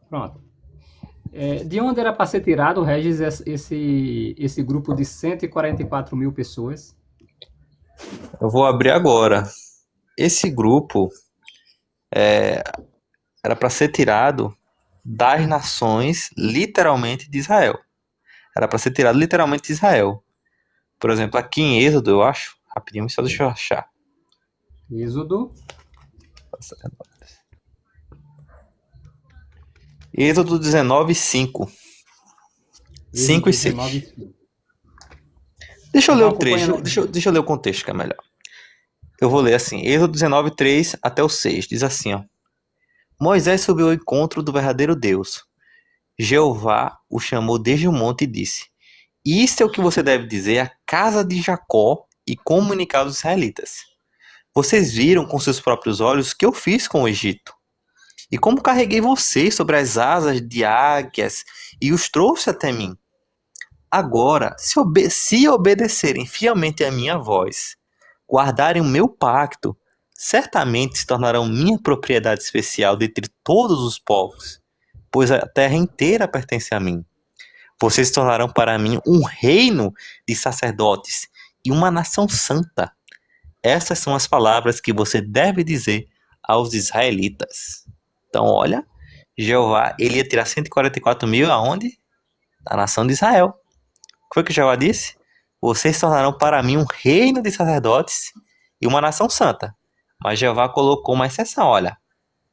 Pronto. De onde era para ser tirado, Regis, esse grupo de 144 mil pessoas? Eu vou abrir agora. Esse grupo era para ser tirado das nações, literalmente, de Israel. Era para ser tirado literalmente de Israel. Por exemplo, aqui em Êxodo, eu acho. Rapidinho, só deixa eu achar. Êxodo, Êxodo 19, 5. 5 Êxodo e 6. 19. Deixa eu ler Vão o trecho. acompanhando. Deixa eu ler o contexto, que é melhor. Eu vou ler assim. Êxodo 19, 3 até o 6. Diz assim, ó. Moisés subiu ao encontro do verdadeiro Deus. Jeová o chamou desde o monte e disse: Isto é o que você deve dizer à casa de Jacó e comunicar aos israelitas. Vocês viram com seus próprios olhos o que eu fiz com o Egito, e como carreguei vocês sobre as asas de águias e os trouxe até mim. Agora, se obedecerem fielmente à minha voz, guardarem o meu pacto, certamente se tornarão minha propriedade especial dentre todos os povos, pois a terra inteira pertence a mim. Vocês se tornarão para mim um reino de sacerdotes e uma nação santa. Essas são as palavras que você deve dizer aos israelitas. Então, olha, Jeová, ele ia tirar 144 mil aonde? Da nação de Israel. O que foi que Jeová disse? Vocês se tornarão para mim um reino de sacerdotes e uma nação santa. Mas Jeová colocou uma exceção, olha.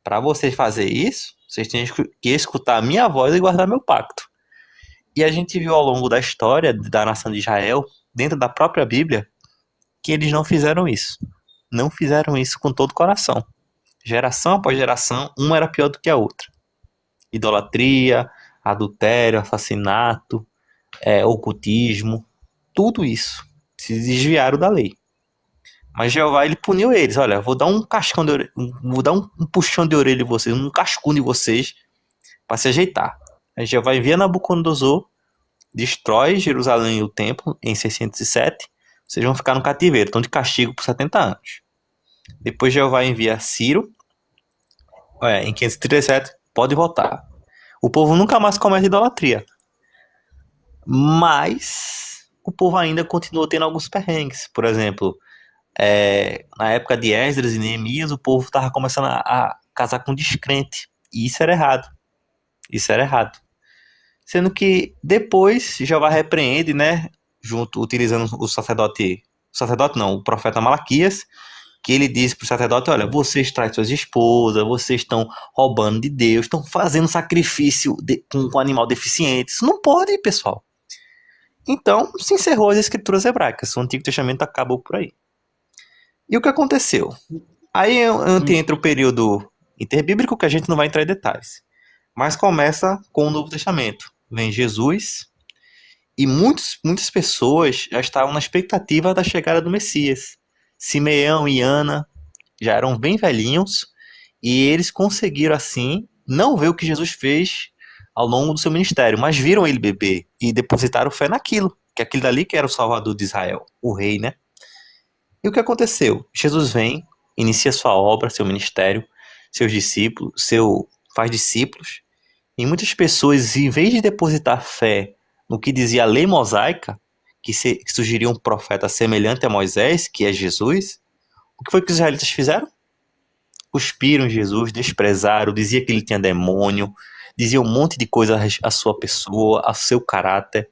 Para vocês fazer isso, vocês têm que escutar a minha voz e guardar meu pacto. E a gente viu ao longo da história da nação de Israel, dentro da própria Bíblia, que eles não fizeram isso. Não fizeram isso com todo o coração. Geração após geração, uma era pior do que a outra. Idolatria, adultério, assassinato, ocultismo, tudo isso. Se desviaram da lei. Mas Jeová, ele puniu eles. Olha, vou dar um cascão de orelha, vou dar um puxão de orelha de vocês, um cascunho de vocês, para se ajeitar. Aí Jeová envia Nabucodonosor, destrói Jerusalém e o templo em 607. Vocês vão ficar no cativeiro, estão de castigo por 70 anos. Depois Jeová envia Ciro, em 537, pode voltar. O povo nunca mais comete idolatria. Mas o povo ainda continua tendo alguns perrengues. Por exemplo, na época de Esdras e Neemias, o povo estava começando a casar com descrente. E isso era errado. Isso era errado. Sendo que depois Jeová repreende, né? Utilizando o sacerdote não, o profeta Malaquias, que ele diz para o sacerdote: olha, vocês traem suas esposas, vocês estão roubando de Deus, estão fazendo sacrifício com animal deficiente. Isso não pode, pessoal. Então, se encerrou as escrituras hebraicas. O Antigo Testamento acabou por aí. E o que aconteceu? Aí entra o período interbíblico, que a gente não vai entrar em detalhes. Mas começa com o Novo Testamento. Vem Jesus, e muitas pessoas já estavam na expectativa da chegada do Messias. Simeão e Ana já eram bem velhinhos, e eles conseguiram, assim, não ver o que Jesus fez ao longo do seu ministério, mas viram ele beber e depositaram fé naquilo, que aquele dali que era o Salvador de Israel, o rei, né? E o que aconteceu? Jesus vem, inicia sua obra, seu ministério, seus discípulos, faz discípulos, e muitas pessoas, em vez de depositar fé no que dizia a lei mosaica, que sugeria um profeta semelhante a Moisés, que é Jesus, o que foi que os israelitas fizeram? Cuspiram Jesus, desprezaram, dizia que ele tinha demônio, dizia um monte de coisa a sua pessoa, a seu caráter.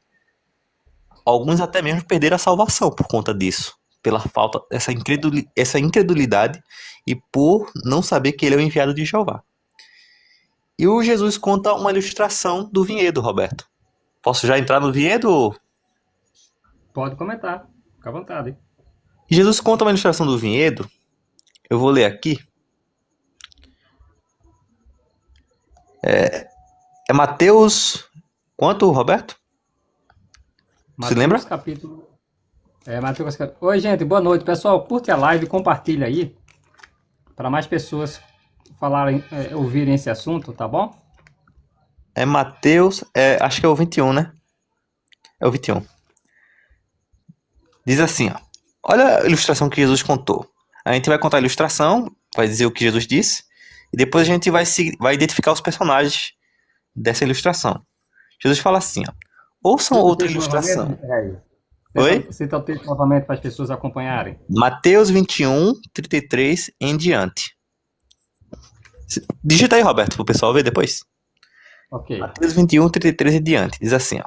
Alguns até mesmo perderam a salvação por conta disso, pela falta essa incredulidade e por não saber que ele é o enviado de Jeová. E o Jesus conta uma ilustração do vinhedo, Roberto. Posso já entrar no vinhedo? Pode comentar, fica à vontade. Jesus conta uma ilustração do vinhedo. Eu vou ler aqui. É Mateus. Quanto, Roberto? Você lembra? Mateus capítulo. Mateus capítulo. Oi, gente, boa noite. Pessoal, curte a live, compartilha aí, para mais pessoas falarem, ouvirem esse assunto, tá bom? É Mateus. Acho que é o 21, né? É o 21. Diz assim, ó. Olha a ilustração que Jesus contou. A gente vai contar a ilustração, vai dizer o que Jesus disse, e depois a gente vai identificar os personagens dessa ilustração. Jesus fala assim, ó, ouçam Cita o outra texto ilustração. novamente, Regis. Oi? Cita o texto novamente para as pessoas acompanharem. Mateus 21, 33 em diante. Digita aí, Roberto, pro pessoal ver depois. Ok. Mateus 21, 33 em diante. Diz assim, ó.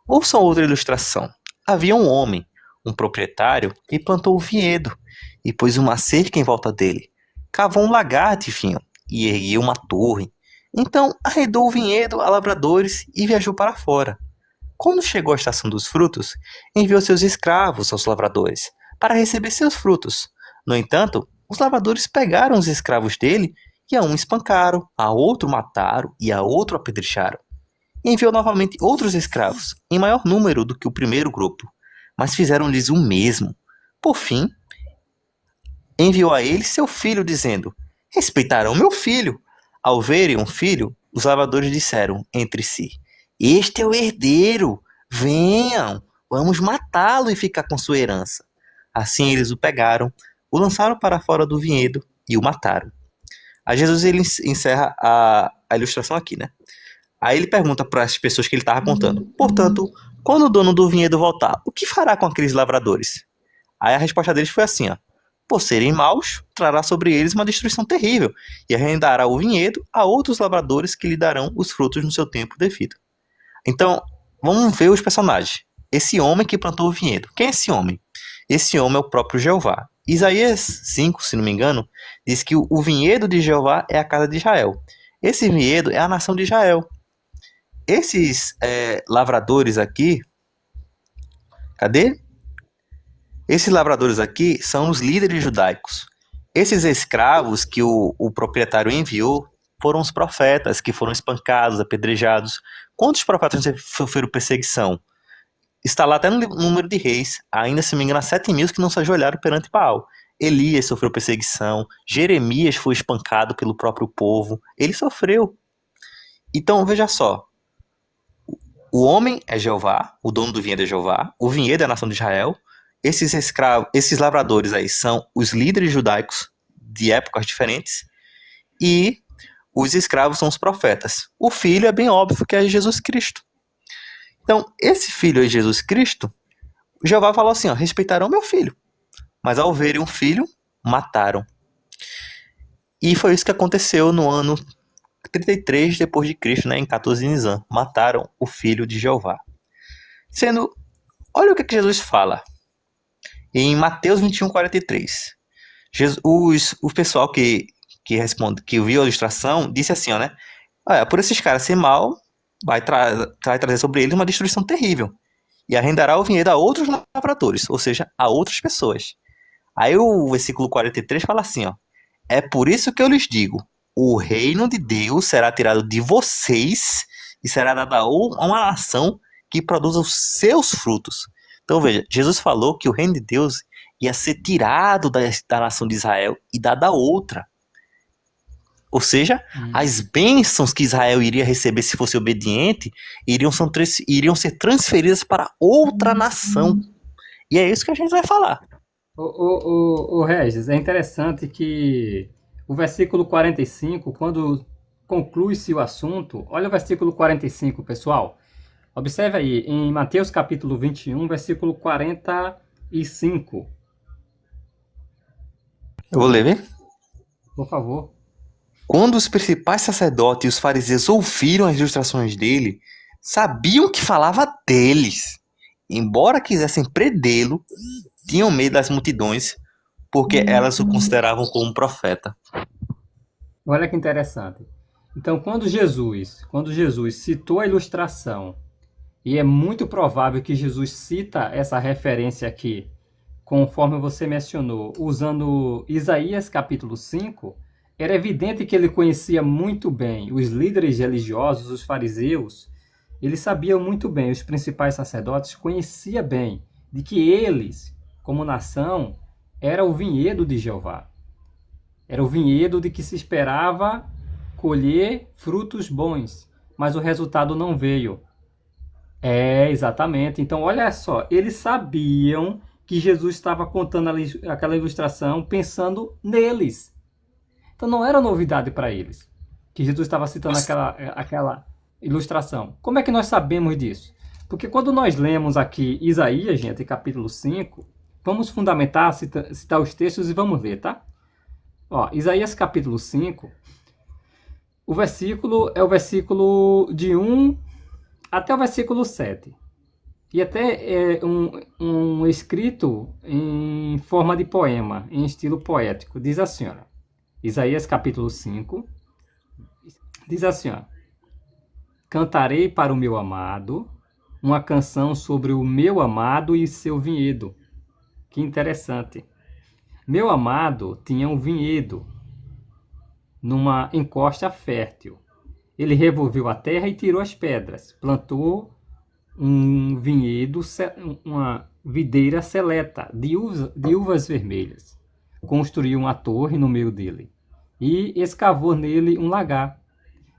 Ouçam outra ilustração. Havia um homem, um proprietário, que plantou um vinhedo e pôs uma cerca em volta dele. Cavou um lagar de vinho e ergueu uma torre. Então arredou o vinhedo a lavradores e viajou para fora. Quando chegou a estação dos frutos, enviou seus escravos aos lavradores para receber seus frutos. No entanto, os lavradores pegaram os escravos dele e a um espancaram, a outro mataram e a outro apedrecharam. Enviou novamente outros escravos, em maior número do que o primeiro grupo, mas fizeram-lhes o mesmo. Por fim, enviou a eles seu filho, dizendo: respeitarão meu filho. Ao verem um filho, os lavradores disseram entre si: este é o herdeiro, venham, vamos matá-lo e ficar com sua herança. Assim eles o pegaram, o lançaram para fora do vinhedo e o mataram. Aí Jesus ele encerra a ilustração aqui, né? Aí ele pergunta para as pessoas que ele estava contando: portanto, quando o dono do vinhedo voltar, o que fará com aqueles lavradores? Aí a resposta deles foi assim, ó: por serem maus, trará sobre eles uma destruição terrível e arrendará o vinhedo a outros lavradores que lhe darão os frutos no seu tempo devido. Então, vamos ver os personagens. Esse homem que plantou o vinhedo. Quem é esse homem? Esse homem é o próprio Jeová. Isaías 5, se não me engano, diz que o vinhedo de Jeová é a casa de Israel. Esse vinhedo é a nação de Israel. Esses lavradores aqui, cadê? Esses lavradores aqui são os líderes judaicos. Esses escravos que o proprietário enviou foram os profetas que foram espancados, apedrejados. Quantos profetas sofreram perseguição? Está lá até no número de reis, ainda se me engano, 7.000 que não se ajoelharam perante Baal. Elias sofreu perseguição, Jeremias foi espancado pelo próprio povo, ele sofreu. Então, veja só, o homem é Jeová, o dono do vinhedo é Jeová, o vinhedo é a nação de Israel, esses escravos, esses lavradores aí são os líderes judaicos de épocas diferentes, e os escravos são os profetas. O filho é bem óbvio que é Jesus Cristo. Então, esse filho é Jesus Cristo, Jeová falou assim, ó, respeitarão meu filho. Mas ao verem um filho, mataram. E foi isso que aconteceu no ano 33 depois de Cristo, né, em 14 Nisan. Mataram o filho de Jeová. Sendo, olha o que Jesus fala. Em Mateus 21, 43. O pessoal que responde, que viu a ilustração, disse assim, ó, né? Olha, por esses caras ser mal, vai trazer sobre eles uma destruição terrível. E arrendará o vinhedo a outros lavradores, ou seja, a outras pessoas. Aí o versículo 43 fala assim, ó: é por isso que eu lhes digo, o reino de Deus será tirado de vocês e será dado a uma nação que produza os seus frutos. Então veja, Jesus falou que o reino de Deus ia ser tirado da nação de Israel e dado a outra. Ou seja, as bênçãos que Israel iria receber se fosse obediente iriam ser transferidas para outra nação. E é isso que a gente vai falar. O Regis, é interessante que o versículo 45, quando conclui-se o assunto, olha o versículo 45, pessoal. Observe aí, em Mateus capítulo 21, versículo 45. Eu vou ler, viu? Por favor. Quando os principais sacerdotes e os fariseus ouviram as ilustrações dele, sabiam que falava deles. Embora quisessem prendê-lo, tinham medo das multidões, porque elas o consideravam como um profeta. Olha que interessante. Então, quando Jesus citou a ilustração, e é muito provável que Jesus cita essa referência aqui, conforme você mencionou, usando Isaías capítulo 5, era evidente que ele conhecia muito bem os líderes religiosos, os fariseus. Eles sabiam muito bem, os principais sacerdotes conheciam bem de que eles, como nação, era o vinhedo de Jeová. Era o vinhedo de que se esperava colher frutos bons, mas o resultado não veio. Exatamente. Então, olha só, eles sabiam que Jesus estava contando aquela ilustração pensando neles. Então, não era novidade para eles que Jesus estava citando aquela ilustração. Como é que nós sabemos disso? Porque quando nós lemos aqui Isaías, gente, capítulo 5, vamos fundamentar, citar os textos e vamos ler, tá? Ó, Isaías capítulo 5, o versículo é o versículo de 1 até o versículo 7. E até é um escrito em forma de poema, em estilo poético. Diz assim, ó, Isaías capítulo 5, diz assim, ó: Cantarei para o meu amado uma canção sobre o meu amado e seu vinhedo. Que interessante. Meu amado tinha um vinhedo numa encosta fértil. Ele revolveu a terra e tirou as pedras. Plantou um vinhedo, uma videira seleta de uvas vermelhas. Construiu uma torre no meio dele e escavou nele um lagar.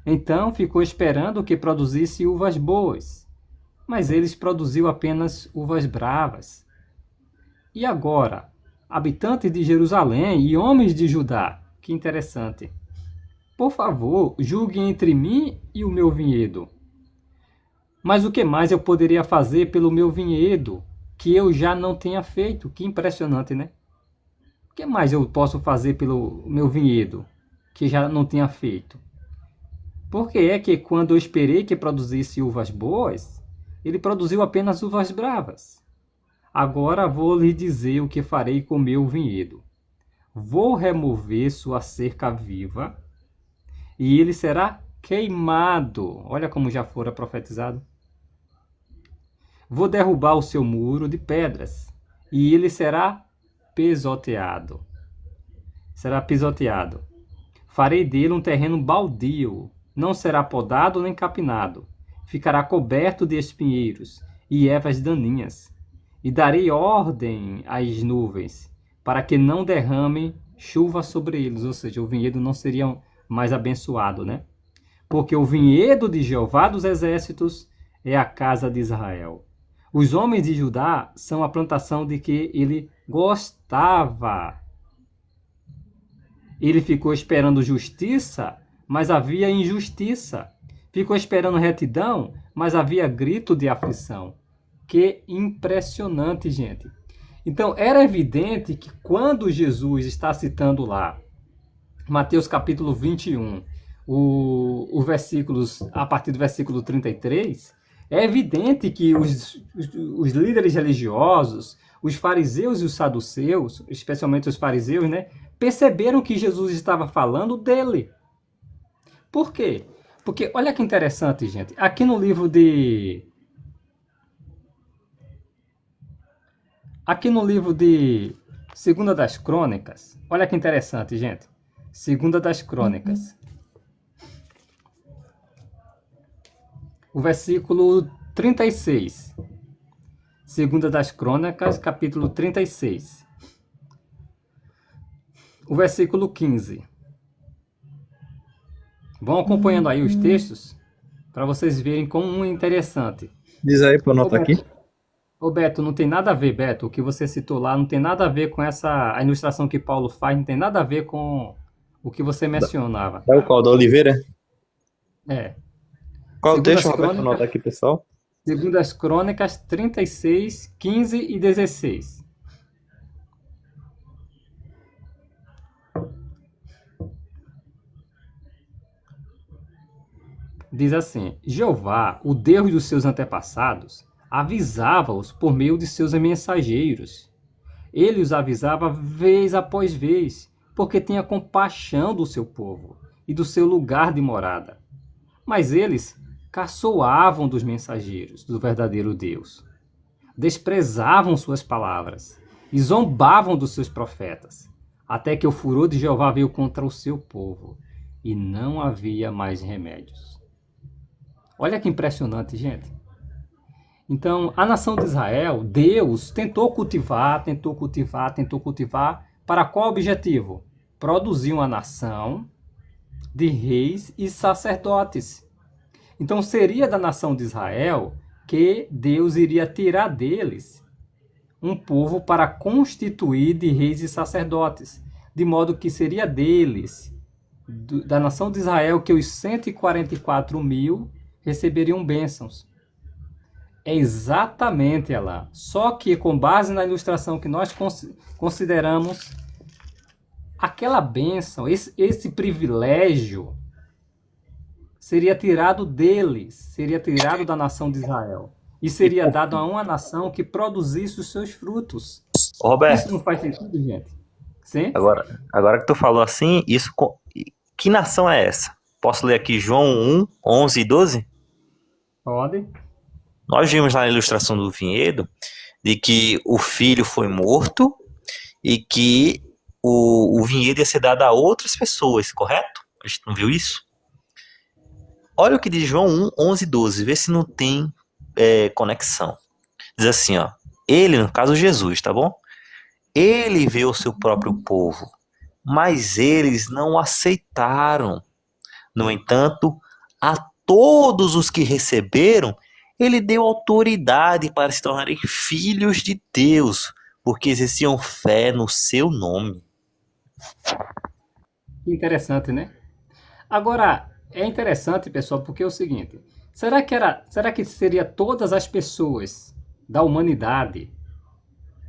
Então ficou esperando que produzisse uvas boas, mas eles produziu apenas uvas bravas. E agora, habitantes de Jerusalém e homens de Judá, que interessante. Por favor, julguem entre mim e o meu vinhedo. Mas o que mais eu poderia fazer pelo meu vinhedo que eu já não tenha feito? Que impressionante, né? O que mais eu posso fazer pelo meu vinhedo que já não tenha feito? Porque é que quando eu esperei que produzisse uvas boas, ele produziu apenas uvas bravas. Agora vou lhe dizer o que farei com meu vinhedo. Vou remover sua cerca viva e ele será queimado. Olha como já fora profetizado. Vou derrubar o seu muro de pedras e ele será pisoteado. Será pisoteado. Farei dele um terreno baldio. Não será podado nem capinado. Ficará coberto de espinheiros e ervas daninhas. E darei ordem às nuvens, para que não derramem chuva sobre eles. Ou seja, o vinhedo não seria mais abençoado, né? Porque o vinhedo de Jeová dos exércitos é a casa de Israel. Os homens de Judá são a plantação de que ele gostava. Ele ficou esperando justiça, mas havia injustiça. Ficou esperando retidão, mas havia grito de aflição. Que impressionante, gente. Então, era evidente que quando Jesus está citando lá, Mateus capítulo 21, os versículos, a partir do versículo 33, é evidente que os líderes religiosos, os fariseus e os saduceus, especialmente os fariseus, né, perceberam que Jesus estava falando dele. Por quê? Porque, olha que interessante, gente. Aqui no livro de... Segunda das Crônicas, olha que interessante, gente. Segunda das Crônicas. O versículo 36. Segunda das Crônicas, capítulo 36. O versículo 15. Vão acompanhando aí os textos para vocês verem como é interessante. Diz aí para eu anotar aqui. Ô Beto, não tem nada a ver, Beto, o que você citou lá não tem nada a ver com essa a ilustração que Paulo faz, não tem nada a ver com o que você mencionava. É o qual? Da Oliveira? É. Qual Segundo deixa as eu Crônicas- anotar aqui, pessoal? Segundo as Crônicas 36, 15 e 16. Diz assim: Jeová, o Deus dos seus antepassados, avisava-os por meio de seus mensageiros. Ele os avisava vez após vez, porque tinha compaixão do seu povo e do seu lugar de morada. Mas eles caçoavam dos mensageiros do verdadeiro Deus, desprezavam suas palavras e zombavam dos seus profetas, até que o furor de Jeová veio contra o seu povo e não havia mais remédios. Olha que impressionante, gente. Então, a nação de Israel, Deus tentou cultivar, para qual objetivo? Produzir uma nação de reis e sacerdotes. Então, seria da nação de Israel que Deus iria tirar deles um povo para constituir de reis e sacerdotes, de modo que seria deles, da nação de Israel, que os 144 mil receberiam bênçãos. É exatamente ela. Só que com base na ilustração que nós consideramos, aquela bênção, esse privilégio, seria tirado deles, seria tirado da nação de Israel. E seria dado a uma nação que produzisse os seus frutos. Roberto, Isso não faz sentido, gente? Sim? agora que tu falou assim, que nação é essa? Posso ler aqui João 1, 11 e 12? Pode. Nós vimos na ilustração do vinhedo de que o filho foi morto e que o vinhedo ia ser dado a outras pessoas, correto? A gente não viu isso? Olha o que diz João 1, 11 e 12, vê se não tem conexão. Diz assim, ó, ele, no caso Jesus, tá bom? Ele veio ao seu próprio povo, mas eles não o aceitaram. No entanto, a todos os que receberam, ele deu autoridade para se tornarem filhos de Deus, porque exerciam fé no seu nome. Interessante, né? Agora, é interessante, pessoal, porque é o seguinte: será que seria todas as pessoas da humanidade?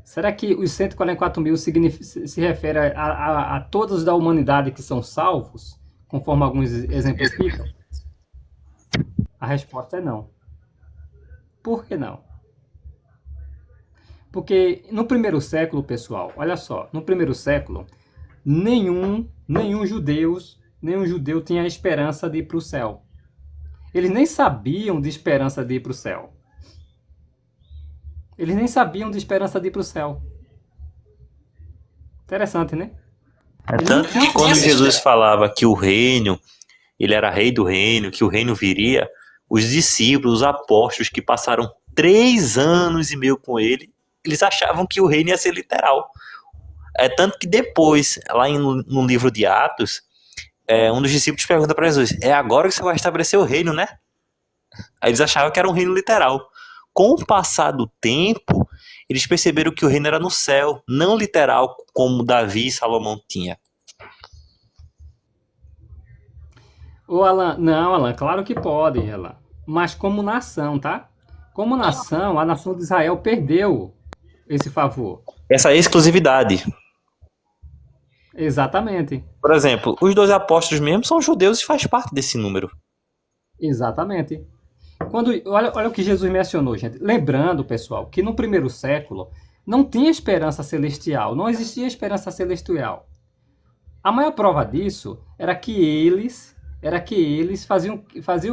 Será que os 144 mil se refere a todos da humanidade que são salvos, conforme alguns exemplificam? A resposta é não. Por que não? Porque no primeiro século, pessoal, olha só, no primeiro século, nenhum judeu tinha a esperança de ir para o céu. Eles nem sabiam de esperança de ir para o céu. Eles nem sabiam de esperança de ir para o céu. Interessante, né? É tanto que quando Jesus falava que o reino, ele era rei do reino, que o reino viria, os discípulos, os apóstolos que passaram 3 anos e meio com ele, eles achavam que o reino ia ser literal. É tanto que depois, lá no livro de Atos, um dos discípulos pergunta para Jesus, é agora que você vai estabelecer o reino, né? Aí eles achavam que era um reino literal. Com o passar do tempo, eles perceberam que o reino era no céu, não literal como Davi e Salomão tinha. Ô, Alan, não, Alan, claro que pode, Alan. Mas como nação, tá? Como nação, a nação de Israel perdeu esse favor. Essa exclusividade. Exatamente. Por exemplo, os 12 apóstolos mesmo são judeus e faz parte desse número. Exatamente. Olha o que Jesus mencionou, gente. Lembrando, pessoal, que no primeiro século não tinha esperança celestial, não existia esperança celestial. A maior prova disso era que eles faziam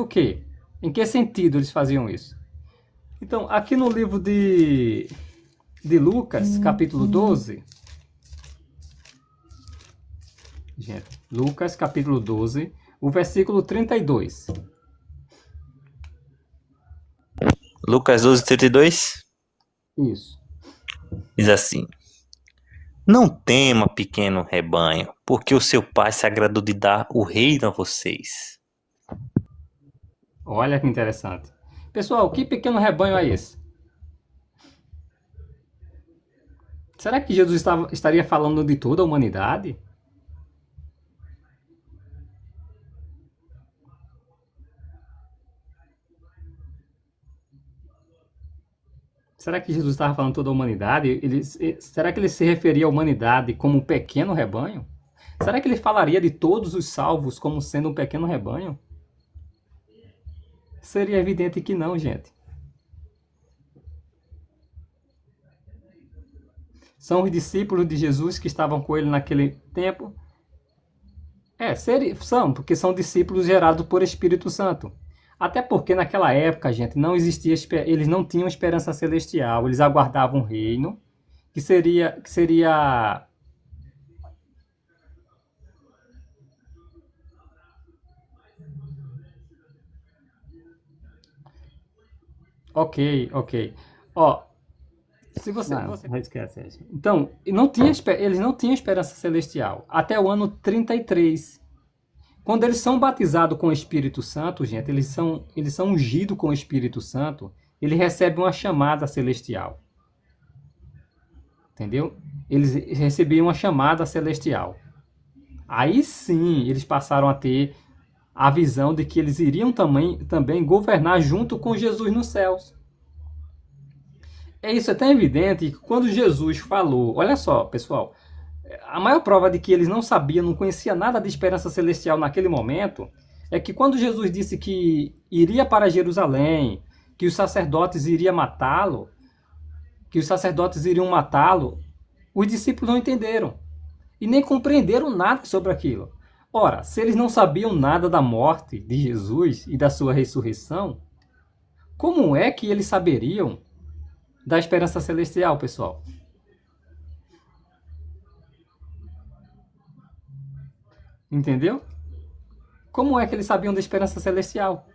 o quê? Em que sentido eles faziam isso? Então, aqui no livro de Lucas, capítulo 12, gente, Lucas, capítulo 12, o versículo 32. Lucas 12, 32 Isso. diz assim: não tema, pequeno rebanho, porque o seu pai se agradou de dar o reino a vocês. Olha que interessante. Pessoal, que pequeno rebanho é esse? Será que Jesus estaria falando de toda a humanidade? Será que Jesus estava falando de toda a humanidade? Será que ele se referia à humanidade como um pequeno rebanho? Será que ele falaria de todos os salvos como sendo um pequeno rebanho? Seria evidente que não, gente. São os discípulos de Jesus que estavam com ele naquele tempo? São, porque são discípulos gerados por Espírito Santo. Até porque naquela época, gente, não existia, eles não tinham esperança celestial, eles aguardavam um reino que seria ok. Ó, se você esquece. Então, eles não tinham esperança celestial até o ano 33. Quando eles são batizados com o Espírito Santo, gente, eles são ungidos com o Espírito Santo, eles recebem uma chamada celestial. Entendeu? Eles recebiam uma chamada celestial. Aí sim, eles passaram a ter a visão de que eles iriam também governar junto com Jesus nos céus. Isso é tão evidente que quando Jesus falou, olha só, pessoal, a maior prova de que eles não sabiam, não conheciam nada de esperança celestial naquele momento, é que quando Jesus disse que iria para Jerusalém, que os sacerdotes iriam matá-lo, os discípulos não entenderam e nem compreenderam nada sobre aquilo. Ora, se eles não sabiam nada da morte de Jesus e da sua ressurreição, como é que eles saberiam da esperança celestial, pessoal? Entendeu? Como é que eles sabiam da esperança celestial?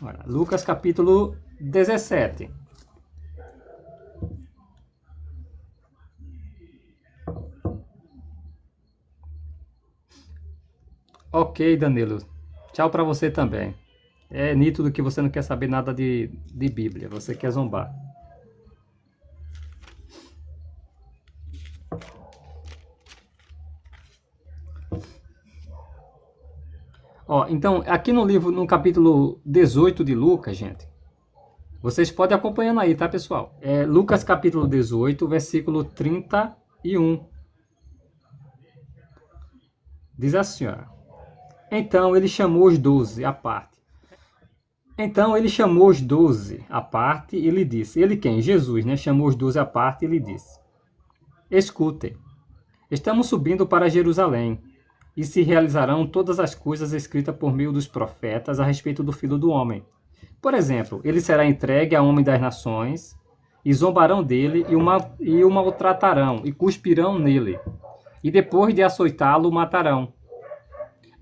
Olha, Lucas capítulo 17. Ok, Danilo. Tchau para você também. É nítido que você não quer saber nada de Bíblia. Você quer zombar. Ó, então, aqui no livro, no capítulo 18 de Lucas, gente, vocês podem acompanhando aí, tá, pessoal? É Lucas capítulo 18, versículo 31. Diz assim, ó. Então ele chamou os 12 à parte. E lhe disse. Ele quem? Jesus, né? Chamou os 12 à parte e lhe disse. Escutem, estamos subindo para Jerusalém, e se realizarão todas as coisas escritas por meio dos profetas a respeito do Filho do Homem. Por exemplo, ele será entregue a homem das nações, e zombarão dele, e o maltratarão, e cuspirão nele. E depois de açoitá-lo, o matarão.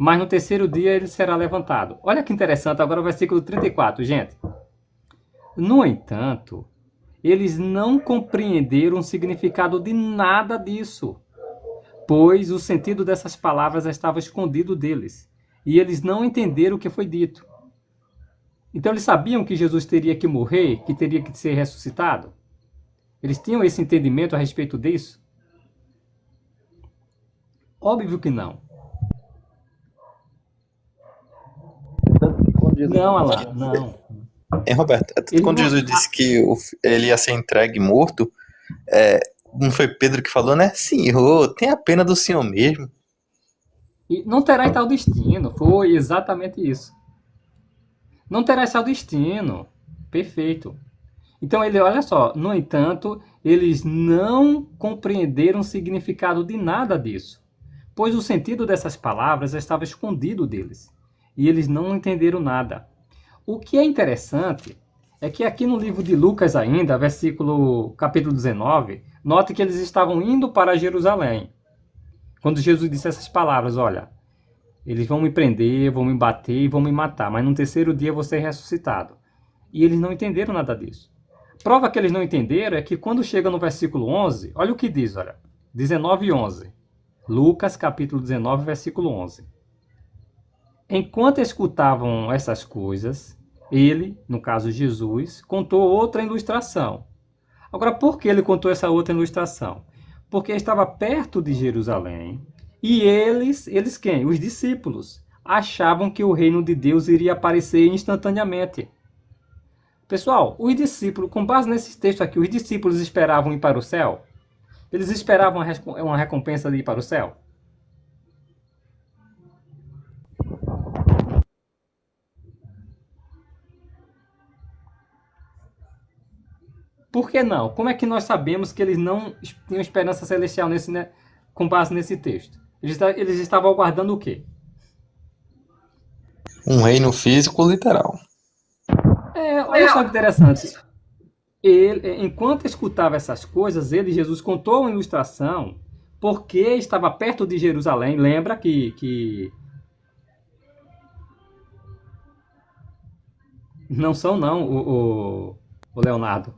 Mas no terceiro dia ele será levantado. Olha que interessante, agora o versículo 34, gente. No entanto, eles não compreenderam o significado de nada disso, pois o sentido dessas palavras estava escondido deles, e eles não entenderam o que foi dito. Então eles sabiam que Jesus teria que morrer, que teria que ser ressuscitado? Eles tinham esse entendimento a respeito disso? Óbvio que não. Não, Alain, não. Roberto, quando Jesus disse que ele ia ser entregue morto, não foi Pedro que falou, né? Senhor, tenha pena do Senhor mesmo. E não terás tal destino. Foi exatamente isso. Não terás tal destino. Perfeito. Então ele, olha só, no entanto, eles não compreenderam o significado de nada disso, pois o sentido dessas palavras estava escondido deles, e eles não entenderam nada. O que é interessante é que aqui no livro de Lucas ainda, capítulo 19, note que eles estavam indo para Jerusalém. Quando Jesus disse essas palavras, olha, eles vão me prender, vão me bater e vão me matar, mas no terceiro dia eu vou ser ressuscitado. E eles não entenderam nada disso. Prova que eles não entenderam é que quando chega no versículo 11, olha o que diz, olha, 19 e 11. Lucas capítulo 19, versículo 11. Enquanto escutavam essas coisas, ele, no caso Jesus, contou outra ilustração. Agora, por que ele contou essa outra ilustração? Porque estava perto de Jerusalém e eles quem? Os discípulos, achavam que o reino de Deus iria aparecer instantaneamente. Pessoal, os discípulos, com base nesse texto aqui, os discípulos esperavam ir para o céu? Eles esperavam uma recompensa de ir para o céu? Por que não? Como é que nós sabemos que eles não tinham esperança celestial com base nesse texto? Eles estavam aguardando o quê? Um reino físico literal. Olha só que interessante. Enquanto escutava essas coisas, Jesus contou uma ilustração porque estava perto de Jerusalém. Lembra que não são não, o Leonardo.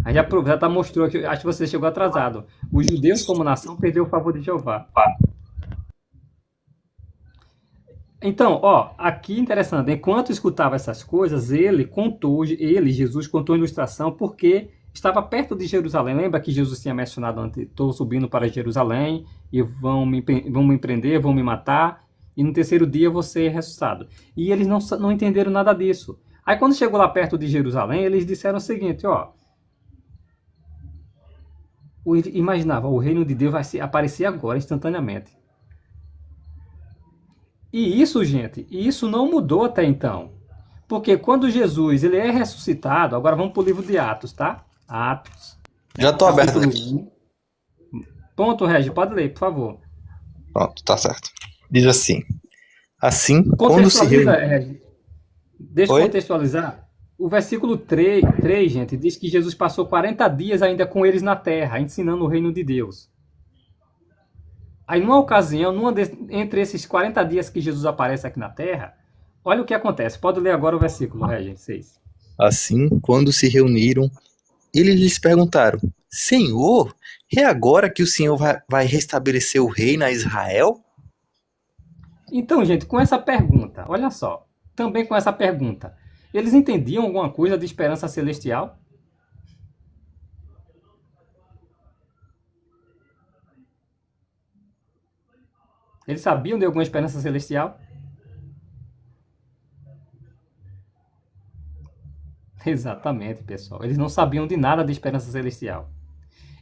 Aí já mostrou que acho que você chegou atrasado. Os judeus como nação perdeu o favor de Jeová. Então, aqui interessante, enquanto escutava essas coisas, Jesus contou a ilustração porque estava perto de Jerusalém. Lembra que Jesus tinha mencionado antes, estou subindo para Jerusalém e vão me prender, vão me matar, e no terceiro dia eu vou ser ressuscitado. E eles não entenderam nada disso. Aí quando chegou lá perto de Jerusalém, eles disseram o seguinte, ó, imaginava, o reino de Deus vai aparecer agora, instantaneamente. E isso, gente, isso não mudou até então. Porque quando Jesus ele é ressuscitado, agora vamos para o livro de Atos, tá? Atos. Já tô aberto capítulo aqui. 1. Ponto, Regi, pode ler, por favor. Pronto, tá certo. Diz assim. Assim, quando se Contextualiza, reuniu... Regi. Deixa eu Oi? contextualizar. O versículo 3, gente, diz que Jesus passou 40 dias ainda com eles na terra, ensinando o reino de Deus. Aí, numa ocasião, entre esses 40 dias que Jesus aparece aqui na terra, olha o que acontece. Pode ler agora o versículo, Regi, 6. Assim, quando se reuniram, eles lhes perguntaram: Senhor, é agora que o Senhor vai restabelecer o reino a Israel? Então, gente, com essa pergunta, olha só, também com essa pergunta, eles entendiam alguma coisa de esperança celestial? Eles sabiam de alguma esperança celestial? Exatamente, pessoal. Eles não sabiam de nada de esperança celestial.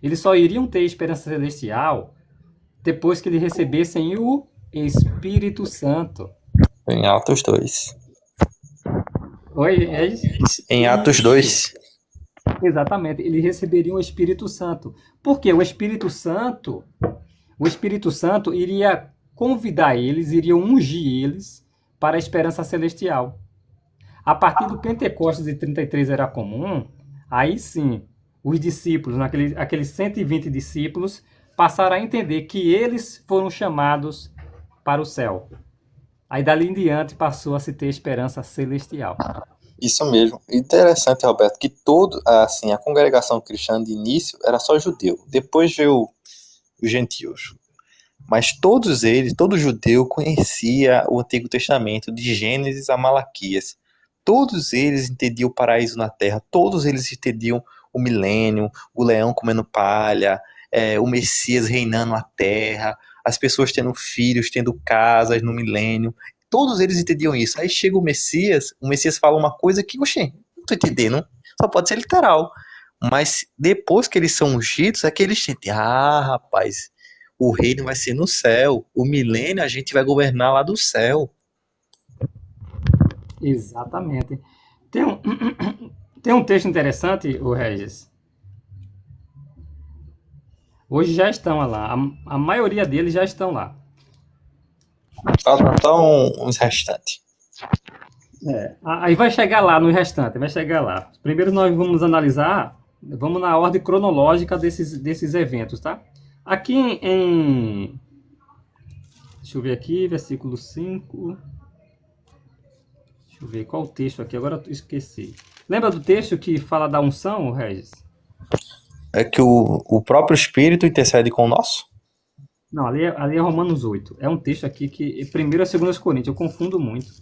Eles só iriam ter esperança celestial depois que eles recebessem o Espírito Santo. Em Atos 2. Oi, é isso? Em Atos 2. Exatamente, eles receberiam o Espírito Santo. Porque o Espírito Santo iria convidar eles, iria ungir eles para a esperança celestial. A partir do Pentecostes de 33 era comum, aí sim, os discípulos, aqueles 120 discípulos, passaram a entender que eles foram chamados para o céu. Aí dali em diante passou a se ter esperança celestial. Isso mesmo. Interessante, Roberto, que a congregação cristã de início era só judeu. Depois veio os gentios. Mas todos eles, todo judeu conhecia o Antigo Testamento, de Gênesis a Malaquias. Todos eles entendiam o paraíso na terra, todos eles entendiam o milênio, o leão comendo palha, o Messias reinando a terra, as pessoas tendo filhos, tendo casas no milênio. Todos eles entendiam isso. Aí chega o Messias fala uma coisa que, oxê, não tô entendendo, só pode ser literal. Mas depois que eles são ungidos, é que eles sentem, rapaz, o reino vai ser no céu, o milênio a gente vai governar lá do céu. Exatamente. Tem um texto interessante, o Regis. Hoje já estão lá. A maioria deles já estão lá. Faltam uns restantes. Aí vai chegar lá no restante, vai chegar lá. Primeiro nós vamos analisar, vamos na ordem cronológica desses eventos, tá? Aqui deixa eu ver aqui, versículo 5. Deixa eu ver qual o texto aqui, agora eu esqueci. Lembra do texto que fala da unção, Regis? É que o próprio Espírito intercede com o nosso? Não, ali é Romanos 8. É um texto aqui que, primeiro é 2 Coríntios, eu confundo muito.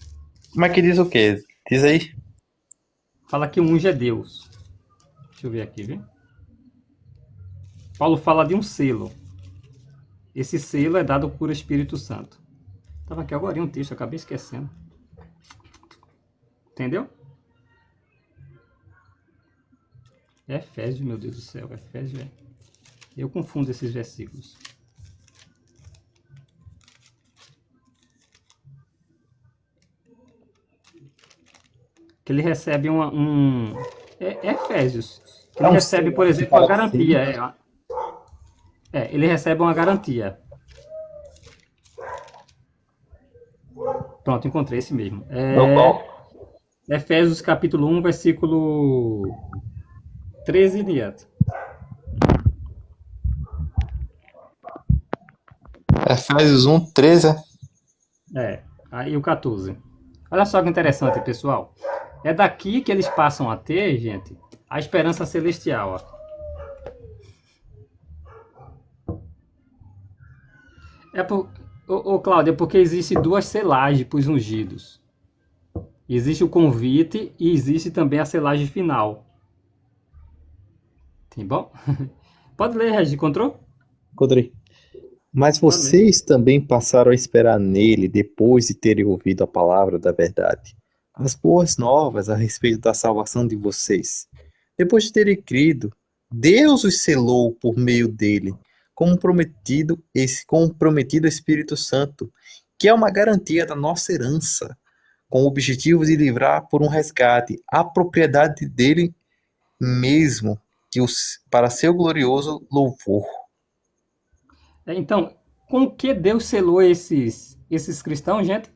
Como é que diz o quê? Diz aí. Fala que unge é Deus. Deixa eu ver aqui, viu? Paulo fala de um selo. Esse selo é dado por Espírito Santo. Estava aqui agora um texto, acabei esquecendo. Entendeu? Efésios, meu Deus do céu, Efésios. Eu confundo esses versículos. Que ele recebe Efésios. Ele recebe, por exemplo, uma garantia. Ele recebe uma garantia. Pronto, encontrei esse mesmo. Efésios capítulo 1, versículo 13 e diante. Efésios 1, 13. Aí o 14. Olha só que interessante, pessoal. É daqui que eles passam a ter, gente, a esperança celestial. Cláudio, é porque existe duas selagens para os ungidos. Existe o convite e existe também a selagem final. Tá bom? Pode ler, Regi, encontrou? Encontrei. Mas Pode ler. vocês também passaram a esperar nele depois de terem ouvido a palavra da verdade, as boas novas a respeito da salvação de vocês. Depois de terem crido, Deus os selou por meio dele, como prometido Espírito Santo, que é uma garantia da nossa herança, com o objetivo de livrar por um resgate a propriedade dele mesmo, para seu glorioso louvor. Então, com que Deus selou esses cristãos, gente?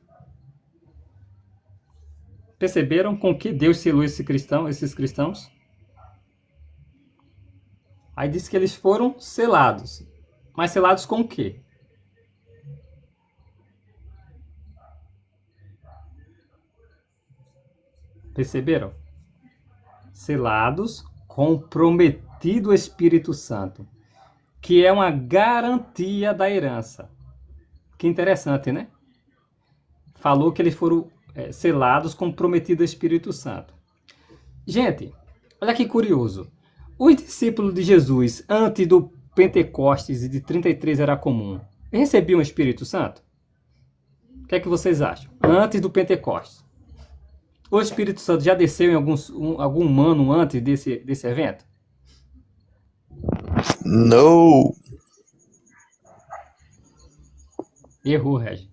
Perceberam com que Deus selou esses cristãos? Aí diz que eles foram selados. Mas selados com o quê? Perceberam? Selados com o prometido Espírito Santo, que é uma garantia da herança. Que interessante, né? Falou que eles foram selados com o prometido Espírito Santo. Gente, olha que curioso. Os discípulos de Jesus, antes do Pentecostes de 33 era comum, recebiam o Espírito Santo? O que é que vocês acham? Antes do Pentecostes. O Espírito Santo já desceu em algum humano antes desse evento? No! Errou, Regi.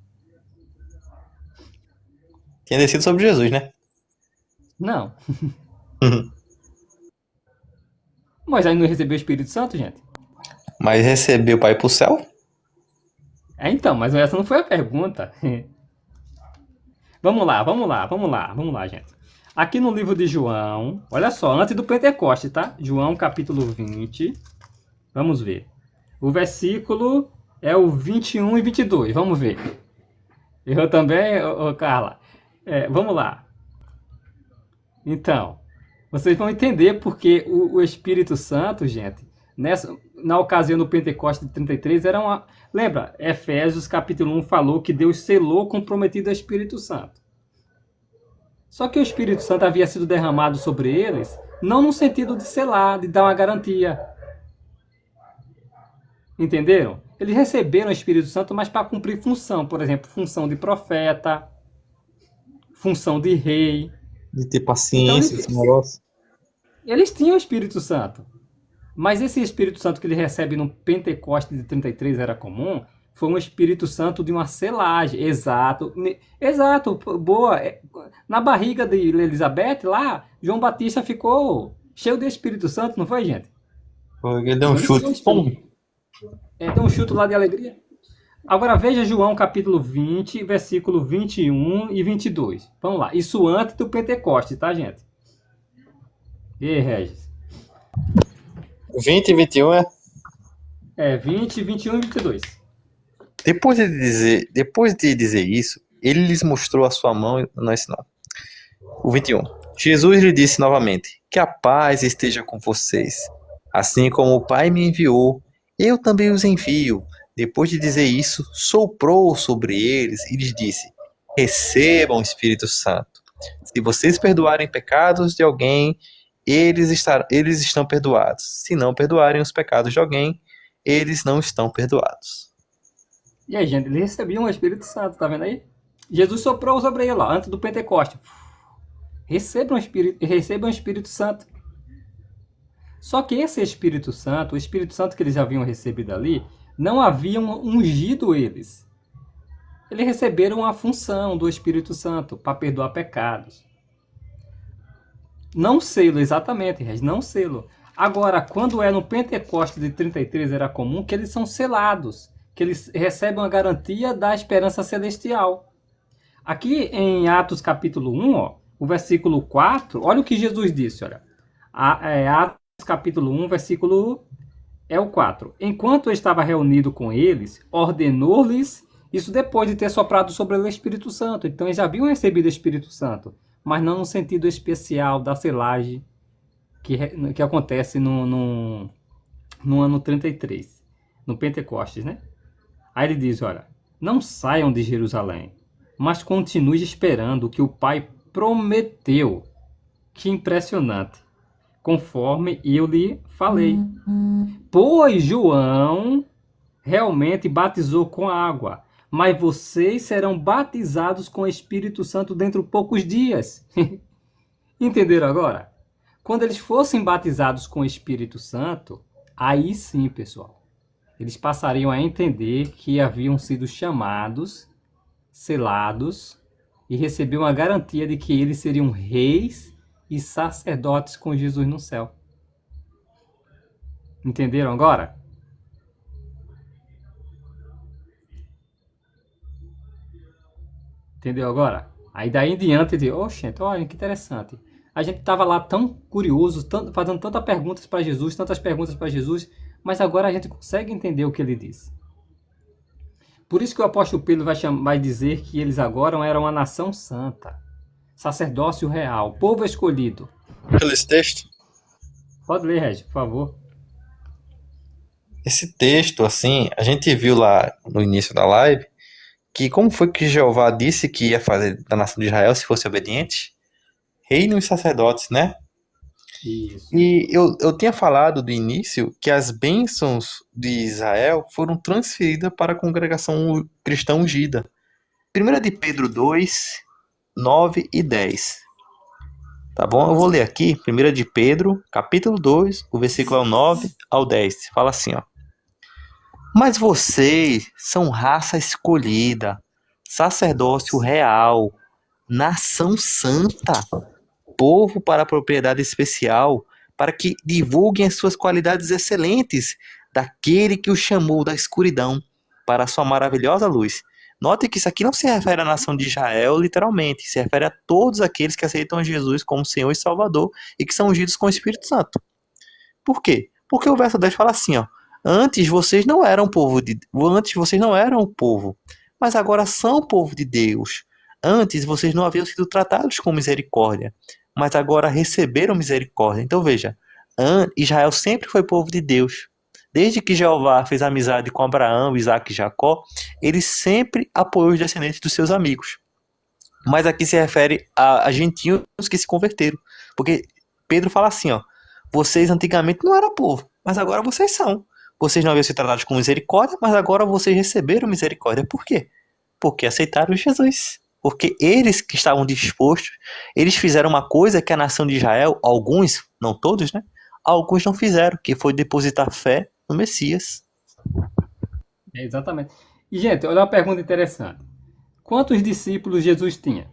Tinha descido sobre Jesus, né? Não. Moisés não recebeu o Espírito Santo, gente? Mas recebeu para ir pro céu? Então, mas essa não foi a pergunta. Vamos lá, gente. Aqui no livro de João, olha só, antes do Pentecoste, tá? João capítulo 20. Vamos ver. O versículo é o 21 e 22. Vamos ver. Eu também, Carla. Vamos lá. Então, vocês vão entender porque o Espírito Santo, gente, na ocasião do Pentecoste de 33, era uma... Lembra? Efésios capítulo 1 falou que Deus selou com o prometido Espírito Santo. Só que o Espírito Santo havia sido derramado sobre eles, não no sentido de selar, de dar uma garantia. Entenderam? Eles receberam o Espírito Santo, mas para cumprir função. Por exemplo, função de profeta, função de rei. De ter paciência, esse negócio. Eles tinham o Espírito Santo. Mas esse Espírito Santo que ele recebe no Pentecoste de 33 era comum, foi um Espírito Santo de uma selagem. Exato, boa. Na barriga de Elizabeth, lá, João Batista ficou cheio de Espírito Santo, não foi, gente? Ele deu um chute. Deu um chute lá de alegria. Agora veja João capítulo 20, versículo 21 e 22. Vamos lá. Isso antes do Pentecoste, tá, gente? E aí, Regis? 20 e 21 é? 20, 21 e 22. Depois de dizer isso, ele lhes mostrou a sua mão. Não é isso não. O 21. Jesus lhe disse novamente: que a paz esteja com vocês. Assim como o Pai me enviou, eu também os envio. Depois de dizer isso, soprou sobre eles e lhes disse: recebam o Espírito Santo. Se vocês perdoarem pecados de alguém, eles estão perdoados. Se não perdoarem os pecados de alguém, eles não estão perdoados. E aí, gente, eles recebiam o Espírito Santo, tá vendo aí? Jesus soprou sobre ele, ó, antes do Pentecoste. Recebam o Espírito Santo. Só que esse Espírito Santo, o Espírito Santo que eles haviam recebido ali, não haviam ungido eles. Eles receberam a função do Espírito Santo para perdoar pecados. Não selo, exatamente, não selo. Agora, quando é no Pentecoste de 33 era comum que eles são selados, que eles recebem a garantia da esperança celestial. Aqui em Atos capítulo 1, ó, o versículo 4, olha o que Jesus disse, olha. Atos capítulo 1, versículo o 4. Enquanto eu estava reunido com eles, ordenou-lhes, isso depois de ter soprado sobre ele o Espírito Santo. Então eles já haviam recebido o Espírito Santo, mas não no sentido especial da selagem que acontece no ano 33, no Pentecostes, né? Aí ele diz, olha, não saiam de Jerusalém, mas continuem esperando o que o Pai prometeu. Que impressionante. conforme eu lhe falei. Pois João realmente batizou com água, mas vocês serão batizados com o Espírito Santo dentro de poucos dias. Entenderam agora? Quando eles fossem batizados com o Espírito Santo, aí sim, pessoal, eles passariam a entender que haviam sido chamados, selados, e recebiam a garantia de que eles seriam reis e sacerdotes com Jesus no céu. Entenderam agora? Entendeu agora? Aí daí em diante, oxente, olha que interessante. A gente estava lá tão curioso, fazendo tantas perguntas para Jesus, mas agora a gente consegue entender o que ele disse. Por isso que o apóstolo Pedro vai dizer que eles agora eram uma nação santa, sacerdócio real, povo escolhido. Esse texto? Pode ler, Regi, por favor. Esse texto, assim, a gente viu lá no início da live que como foi que Jeová disse que ia fazer da nação de Israel se fosse obediente? Reino e sacerdotes, né? Isso. E eu tinha falado do início que as bênçãos de Israel foram transferidas para a congregação cristã ungida. 1 de Pedro 2, 9 e 10. Tá bom? Eu vou ler aqui, 1 de Pedro, capítulo 2, o versículo 9 ao 10. Fala assim, ó. Mas vocês são raça escolhida, sacerdócio real, nação santa, povo para propriedade especial, para que divulguem as suas qualidades excelentes daquele que o chamou da escuridão para a sua maravilhosa luz. Note que isso aqui não se refere à nação de Israel, literalmente, se refere a todos aqueles que aceitam Jesus como Senhor e Salvador e que são ungidos com o Espírito Santo. Por quê? Porque o verso 10 fala assim, ó, antes vocês não eram povo, mas agora são povo de Deus. Antes vocês não haviam sido tratados com misericórdia, mas agora receberam misericórdia. Então veja, Israel sempre foi povo de Deus. Desde que Jeová fez amizade com Abraão, Isaac e Jacó, ele sempre apoiou os descendentes dos seus amigos. Mas aqui se refere a gentios que se converteram. Porque Pedro fala assim, ó, vocês antigamente não eram povo, mas agora vocês são. Vocês não haviam sido tratados com misericórdia, mas agora vocês receberam misericórdia. Por quê? Porque aceitaram Jesus. Porque eles que estavam dispostos, eles fizeram uma coisa que a nação de Israel, alguns, não todos, né? Alguns não fizeram, que foi depositar fé no Messias. Exatamente. E, gente, olha uma pergunta interessante. Quantos discípulos Jesus tinha?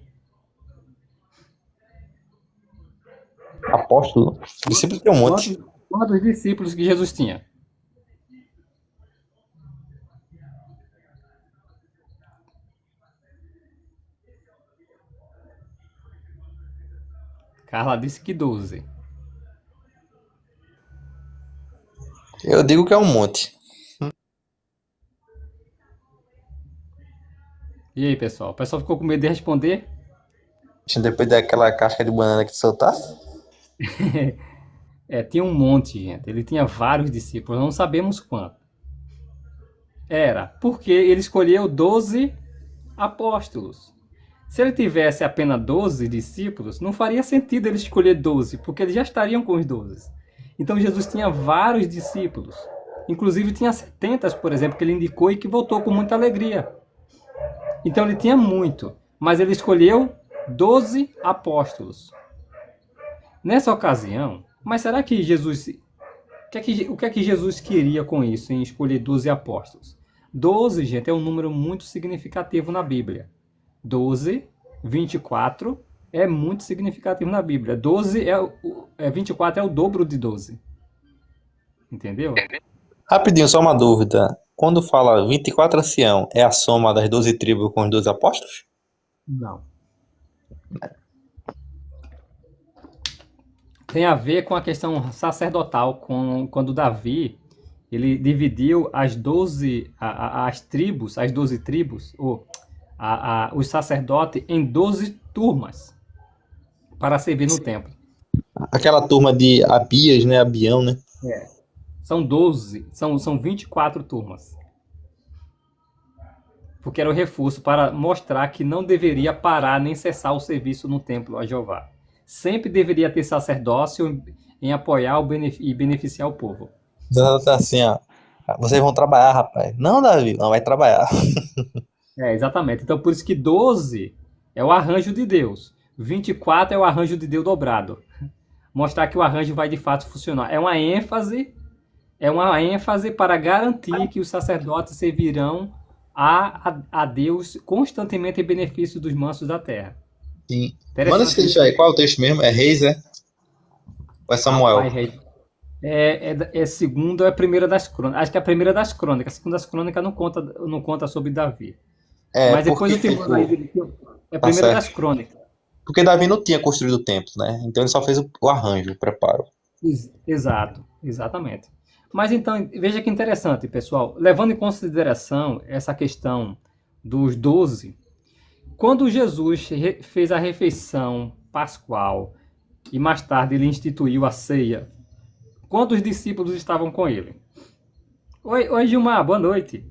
Apóstolo. Discípulo tem um monte. Quantos discípulos que Jesus tinha? Carla disse que 12. Eu digo que é um monte. E aí, pessoal? O pessoal ficou com medo de responder? Depois daquela casca de banana que tu soltasse? Tinha um monte, gente. Ele tinha vários discípulos, não sabemos quanto. Era porque ele escolheu 12 apóstolos. Se ele tivesse apenas 12 discípulos, não faria sentido ele escolher 12, porque eles já estariam com os 12. Então Jesus tinha vários discípulos. Inclusive tinha 70, por exemplo, que ele indicou e que voltou com muita alegria. Então ele tinha muito, mas ele escolheu 12 apóstolos. Nessa ocasião, mas será que Jesus... O que é que Jesus queria com isso, em escolher 12 apóstolos? 12, gente, é um número muito significativo na Bíblia. 12, 24 é muito significativo na Bíblia. 24 é o dobro de 12. Entendeu? Rapidinho, só uma dúvida. Quando fala 24 ancião, é a soma das 12 tribos com os 12 apóstolos? Não. Tem a ver com a questão sacerdotal, quando Davi ele dividiu as 12 tribos, os sacerdotes, em 12 turmas para servir no templo. Aquela turma de Abias, né? Abião, né? São 12, são 24 turmas. Porque era o reforço para mostrar que não deveria parar nem cessar o serviço no templo a Jeová. Sempre deveria ter sacerdócio em apoiar e beneficiar o povo. Deus tá assim, ó. Vocês vão trabalhar, rapaz. Não, Davi, não vai trabalhar. Exatamente. Então, por isso que 12 é o arranjo de Deus. 24 é o arranjo de Deus dobrado. Mostrar que o arranjo vai de fato funcionar. É uma ênfase para garantir que os sacerdotes servirão a Deus constantemente em benefício dos mansos da terra. Sim. Manda esse Interessante texto isso. aí. Qual é o texto mesmo? É Reis, é? Ou é Samuel? Rapaz, é segunda ou é primeira das crônicas? Acho que é a primeira das crônicas. A segunda das crônicas não conta sobre Davi. É, Mas depois porque, eu te mando aí. tipo, É a tá primeira das certo. crônicas. Porque Davi não tinha construído o templo, né? Então ele só fez o arranjo, o preparo. Exato, exatamente. Mas então, veja que interessante, pessoal. Levando em consideração essa questão dos 12, quando Jesus fez a refeição pascual e mais tarde ele instituiu a ceia, quantos discípulos estavam com ele? Oi, Gilmar, boa noite.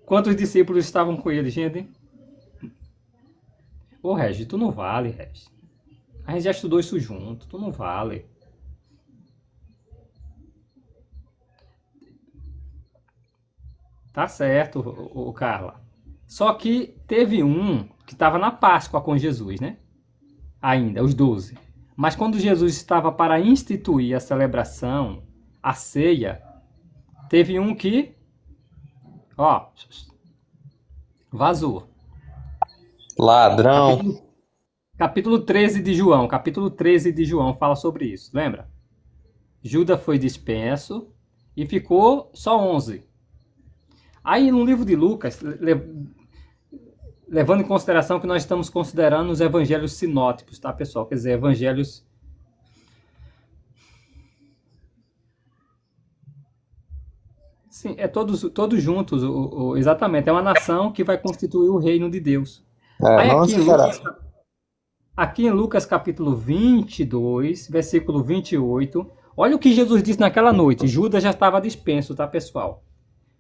Quantos discípulos estavam com ele, gente? Ô, Regi, tu não vale, Regi. A gente já estudou isso junto, tu não vale. Tá certo, o Carla. Só que teve um que estava na Páscoa com Jesus, né? Ainda, os 12. Mas quando Jesus estava para instituir a celebração, a ceia, teve um que, ó, vazou. Ladrão. Capítulo 13 de João. Capítulo 13 de João fala sobre isso, lembra? Judas foi dispenso e ficou só 11. Aí no livro de Lucas, levando em consideração que nós estamos considerando os evangelhos sinóticos, tá, pessoal? Quer dizer, evangelhos... Sim, é todos juntos, exatamente. É uma nação que vai constituir o reino de Deus. Aí Não necessariamente. aqui em Lucas capítulo 22, versículo 28, olha o que Jesus disse naquela noite. Judas já estava dispenso, tá, pessoal?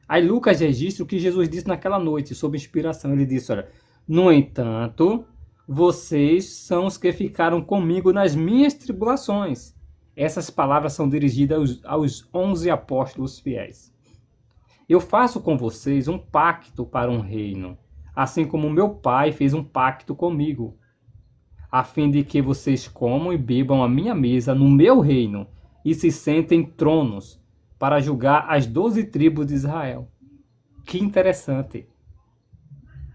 Aí Lucas registra o que Jesus disse naquela noite, sob inspiração. Ele disse, olha, no entanto, vocês são os que ficaram comigo nas minhas tribulações. Essas palavras são dirigidas aos 11 apóstolos fiéis. Eu faço com vocês um pacto para um reino, assim como meu pai fez um pacto comigo, a fim de que vocês comam e bebam a minha mesa no meu reino e se sentem em tronos para julgar as 12 tribos de Israel. Que interessante.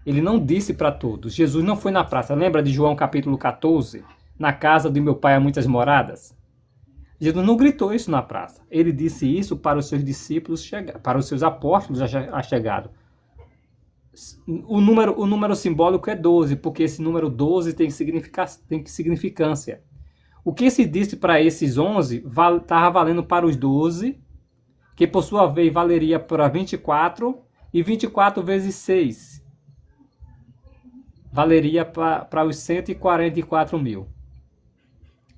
Ele não disse para todos. Jesus não foi na praça. Lembra de João capítulo 14? Na casa de meu pai há muitas moradas? Jesus não gritou isso na praça. Ele disse isso para os seus discípulos, para os seus apóstolos achegados. O número simbólico é 12, porque esse número 12 tem significância. O que se disse para esses 11 estava valendo para os 12, que por sua vez valeria para 24, e 24 vezes 6 valeria para os 144 mil.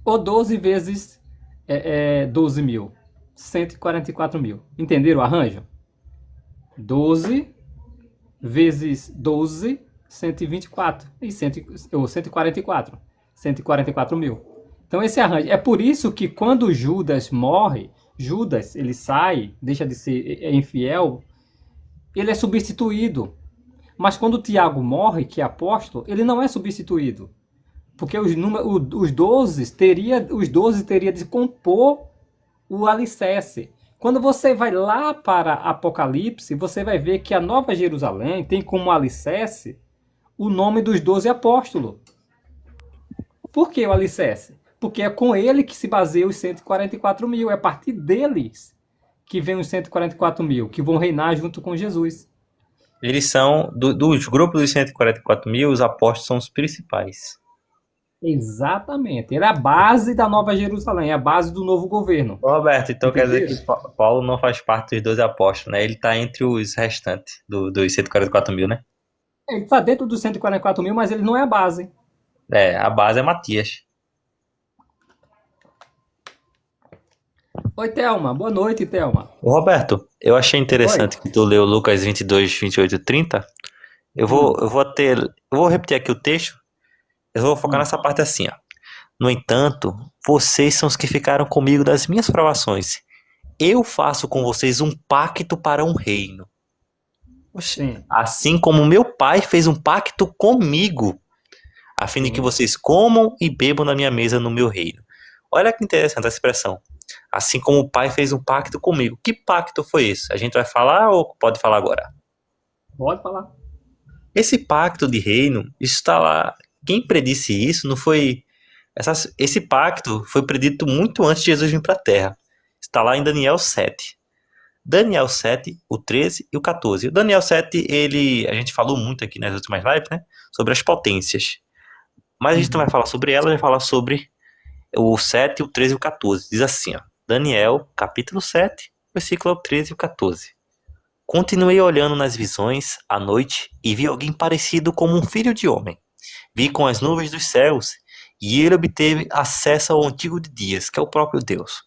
Ou 12 vezes 12 mil. 144 mil. Entenderam o arranjo? 12 vezes 12, 124. E 144. 144 mil. Então esse arranjo. É por isso que quando Judas morre, Judas, ele sai, deixa de ser infiel, ele é substituído. Mas quando Tiago morre, que é apóstolo, ele não é substituído. Porque os 12 teria de compor o alicerce. Quando você vai lá para Apocalipse, você vai ver que a Nova Jerusalém tem como alicerce o nome dos 12 apóstolos. Por que o alicerce? Porque é com ele que se baseia os 144 mil. É a partir deles que vem os 144 mil, que vão reinar junto com Jesus. Eles são, dos grupos dos 144 mil, os apóstolos são os principais. Exatamente. Ele é a base da Nova Jerusalém, é a base do novo governo. Roberto, então Entenderam? quer dizer que Paulo não faz parte dos 12 apóstolos, né? Ele está entre os restantes dos 144 mil, né? Ele está dentro dos 144 mil, mas ele não é a base. A base é Matias. Oi, Thelma. Boa noite, Thelma. Roberto, eu achei interessante que tu leu Lucas 22, 28 e 30. Eu vou repetir aqui o texto. Eu vou focar nessa parte assim, ó. No entanto, vocês são os que ficaram comigo das minhas provações. Eu faço com vocês um pacto para um reino. Oxe, Sim, assim como meu pai fez um pacto comigo, a fim de que sim. vocês comam e bebam na minha mesa no meu reino. Olha que interessante essa expressão. Assim como o pai fez um pacto comigo. Que pacto foi esse? A gente vai falar ou pode falar agora? Pode falar. Esse pacto de reino está lá. Quem predisse isso não foi. Esse pacto foi predito muito antes de Jesus vir para a Terra. Está lá em Daniel 7. Daniel 7, o 13 e o 14. O Daniel 7, a gente falou muito aqui nas últimas lives, né? Sobre as potências. Mas a gente não vai Uhum. falar sobre elas, vai falar sobre o 7, o 13 e o 14. Diz assim, ó. Daniel, capítulo 7, versículo 13 e o 14. Continuei olhando nas visões à noite e vi alguém parecido como um filho de homem. Vi com as nuvens dos céus e ele obteve acesso ao antigo de dias, que é o próprio Deus.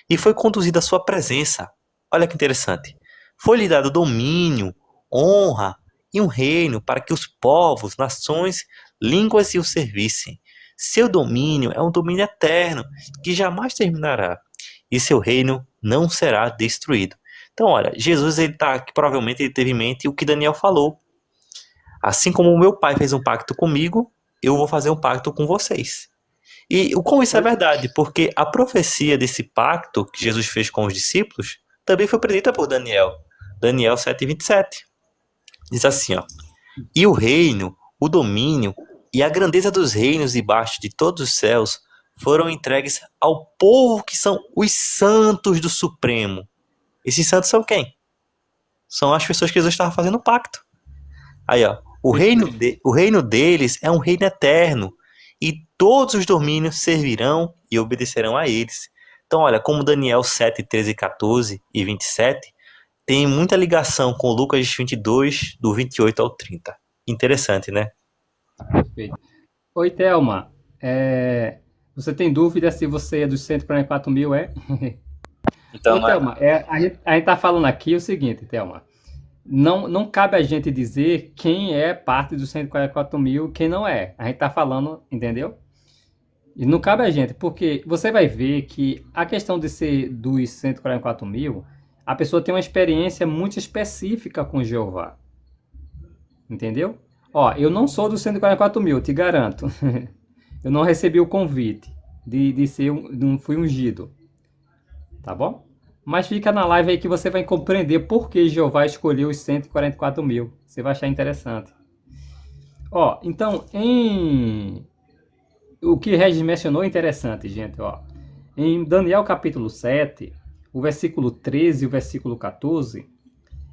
E foi conduzido à sua presença. Olha que interessante. Foi-lhe dado domínio, honra e um reino para que os povos, nações, línguas o servissem. Seu domínio é um domínio eterno, que jamais terminará, e seu reino não será destruído. Então, olha, Jesus provavelmente ele teve em mente o que Daniel falou. Assim como o meu pai fez um pacto comigo, eu vou fazer um pacto com vocês. E como isso é verdade? Porque a profecia desse pacto que Jesus fez com os discípulos também foi predita por Daniel. Daniel 7:27. Diz assim, ó. E o reino, o domínio e a grandeza dos reinos debaixo de todos os céus foram entregues ao povo que são os santos do Supremo. Esses santos são quem? São as pessoas que Jesus estava fazendo o pacto. Aí, ó. Perfeito. O reino deles é um reino eterno, e todos os domínios servirão e obedecerão a eles. Então, olha, como Daniel 7, 13, 14 e 27 tem muita ligação com Lucas 22, do 28 ao 30. Interessante, né? Perfeito. Oi, Thelma. Você tem dúvida se você é dos 144 mil, é? Então, Ô, não é... Thelma, a gente tá falando aqui o seguinte, Thelma. Não cabe a gente dizer quem é parte dos 144 mil e quem não é. A gente tá falando, entendeu? E não cabe a gente, porque você vai ver que a questão de ser dos 144 mil, a pessoa tem uma experiência muito específica com Jeová. Entendeu? Ó, eu não sou dos 144 mil, te garanto. Eu não recebi o convite de ser, não fui ungido, tá bom? Mas fica na live aí que você vai compreender por que Jeová escolheu os 144 mil. Você vai achar interessante. Ó, então, o que Regis mencionou é interessante, gente, ó. Em Daniel capítulo 7, o versículo 13 e o versículo 14,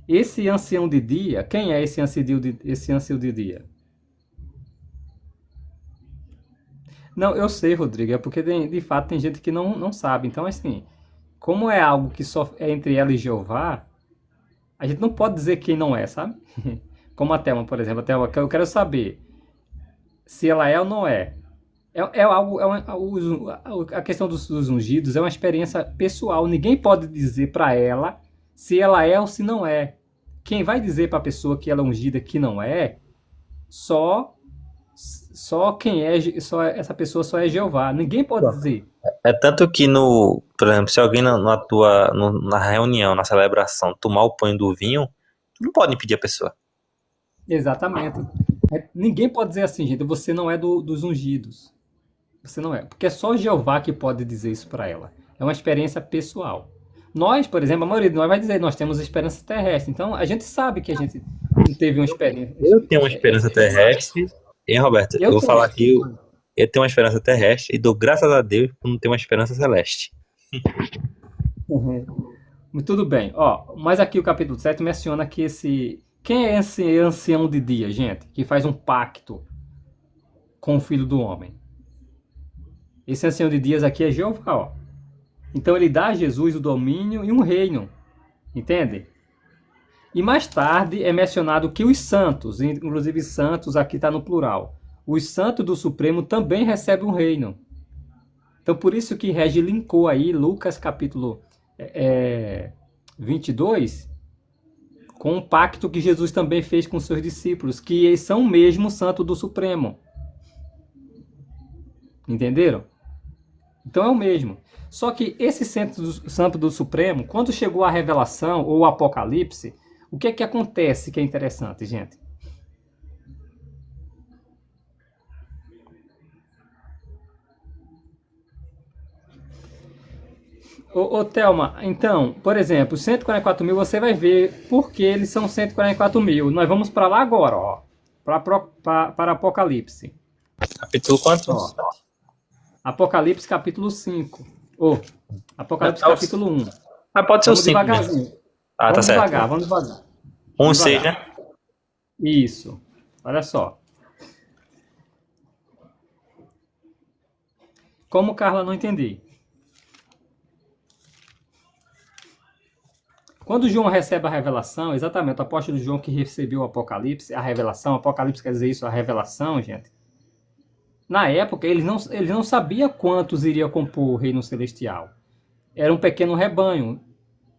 esse ancião de dia, quem é esse ancião de dia? Não, eu sei, Rodrigo, é porque de fato tem gente que não sabe. Então, assim, como é algo que só é entre ela e Jeová, a gente não pode dizer quem não é, sabe? Como a Thelma, por exemplo. A Thelma, eu quero saber se ela é ou não é. É algo, a questão dos ungidos é uma experiência pessoal. Ninguém pode dizer para ela se ela é ou se não é. Quem vai dizer para a pessoa que ela é ungida que não é, só só quem é, só essa pessoa só é Jeová. Ninguém pode dizer. É tanto que por exemplo, se alguém na reunião, na celebração, tomar o pão do vinho, tu não pode impedir a pessoa. Exatamente. Ninguém pode dizer assim, gente, você não é dos ungidos. Você não é. Porque é só Jeová que pode dizer isso para ela. É uma experiência pessoal. Nós, por exemplo, a maioria de nós vai dizer, nós temos esperança terrestre. Então, a gente sabe que a gente não teve uma experiência. Eu tenho uma esperança terrestre. Hein, Roberto? Eu Eu vou falar tenho. aqui, eu tenho uma esperança terrestre e dou graças a Deus por não ter uma esperança celeste. Uhum. Tudo bem. Ó, mas aqui o capítulo 7 menciona que esse... Quem é esse ancião de dia, gente? Que faz um pacto com o Filho do Homem. Esse ancião de dias aqui é Jeová, ó. Então ele dá a Jesus o domínio e um reino. Entende? E mais tarde é mencionado que os santos, inclusive santos aqui está no plural, os santos do Supremo também recebem um reino. Então por isso que Regi linkou aí Lucas capítulo 22 com um pacto que Jesus também fez com seus discípulos, que são mesmo santos do Supremo. Entenderam? Então é o mesmo. Só que esse santo do Supremo, quando chegou a revelação ou o Apocalipse, o que é que acontece que é interessante, gente? Ô Thelma, então, por exemplo, 144 mil, você vai ver por que eles são 144 mil. Nós vamos para lá agora, ó. Para Apocalipse. Capítulo quanto? Ó, Apocalipse capítulo 5. Ou, Apocalipse Tá, capítulo 1. mas pode ser o Vamos 5 mesmo. devagarzinho. Ah, tá Vamos certo. devagar, vamos devagar. 1 e Vamos 6, devagar. né? Isso. Olha só. Como Carla não entendi. Quando João recebe a revelação, exatamente, o apóstolo João que recebeu o Apocalipse, a revelação, Apocalipse quer dizer isso, a revelação, gente. Na época, ele não sabia quantos iria compor o reino celestial. Era um pequeno rebanho.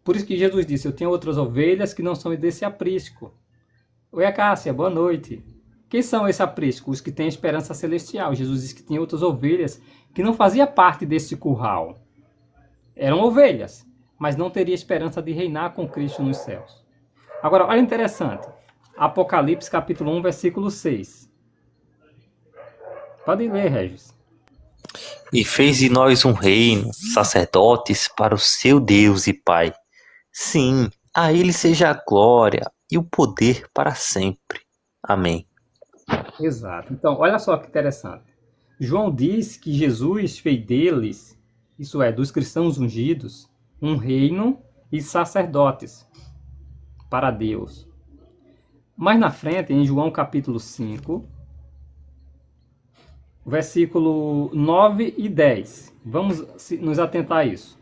Por isso que Jesus disse, eu tenho outras ovelhas que não são desse aprisco. Oi, Cássia, boa noite. Quem são esses apriscos? Os que têm esperança celestial. Jesus disse que tinha outras ovelhas que não faziam parte desse curral. Eram ovelhas, mas não teria esperança de reinar com Cristo nos céus. Agora, olha interessante. Apocalipse capítulo 1, versículo 6. Pode ler, Regis. E fez de nós um reino, sacerdotes para o seu Deus e Pai. Sim, a ele seja a glória e o poder para sempre. Amém. Exato. Então, olha só que interessante. João diz que Jesus fez deles, isso é, dos cristãos ungidos, um reino e sacerdotes para Deus. Mais na frente, em João capítulo 5, versículo 9 e 10. Vamos nos atentar a isso.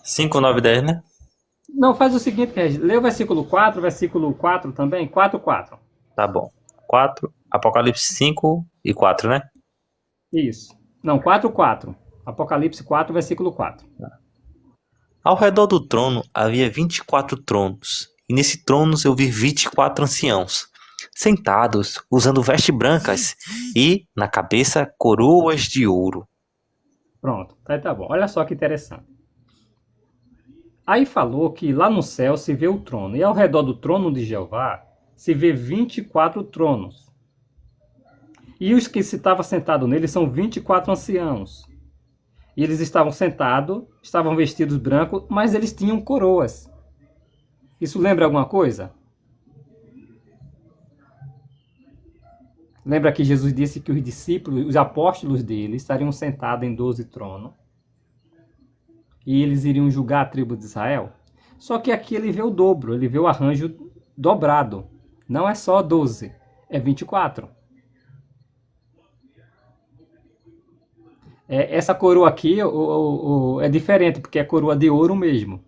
5, 9 e 10, né? Não, faz o seguinte, Regis, lê o versículo 4 também, 4. Tá bom. 4, Apocalipse 5 e 4, né? Isso. Não, 4. Apocalipse 4, versículo 4. Ao redor do trono havia 24 tronos, e nesse tronos eu vi 24 anciãos, sentados, usando vestes brancas, e, na cabeça, coroas de ouro. Pronto, aí tá bom. Olha só que interessante. Aí falou que lá no céu se vê o trono, e ao redor do trono de Jeová se vê 24 tronos. E os que estavam sentados nele são 24 anciãos. E eles estavam sentados, estavam vestidos brancos, mas eles tinham coroas. Isso lembra alguma coisa? Lembra que Jesus disse que os discípulos, os apóstolos dele, estariam sentados em 12 tronos. E eles iriam julgar a tribo de Israel? Só que aqui ele vê o dobro, ele vê o arranjo dobrado. Não é só 12, é 24. Essa coroa aqui é diferente, porque é coroa de ouro mesmo.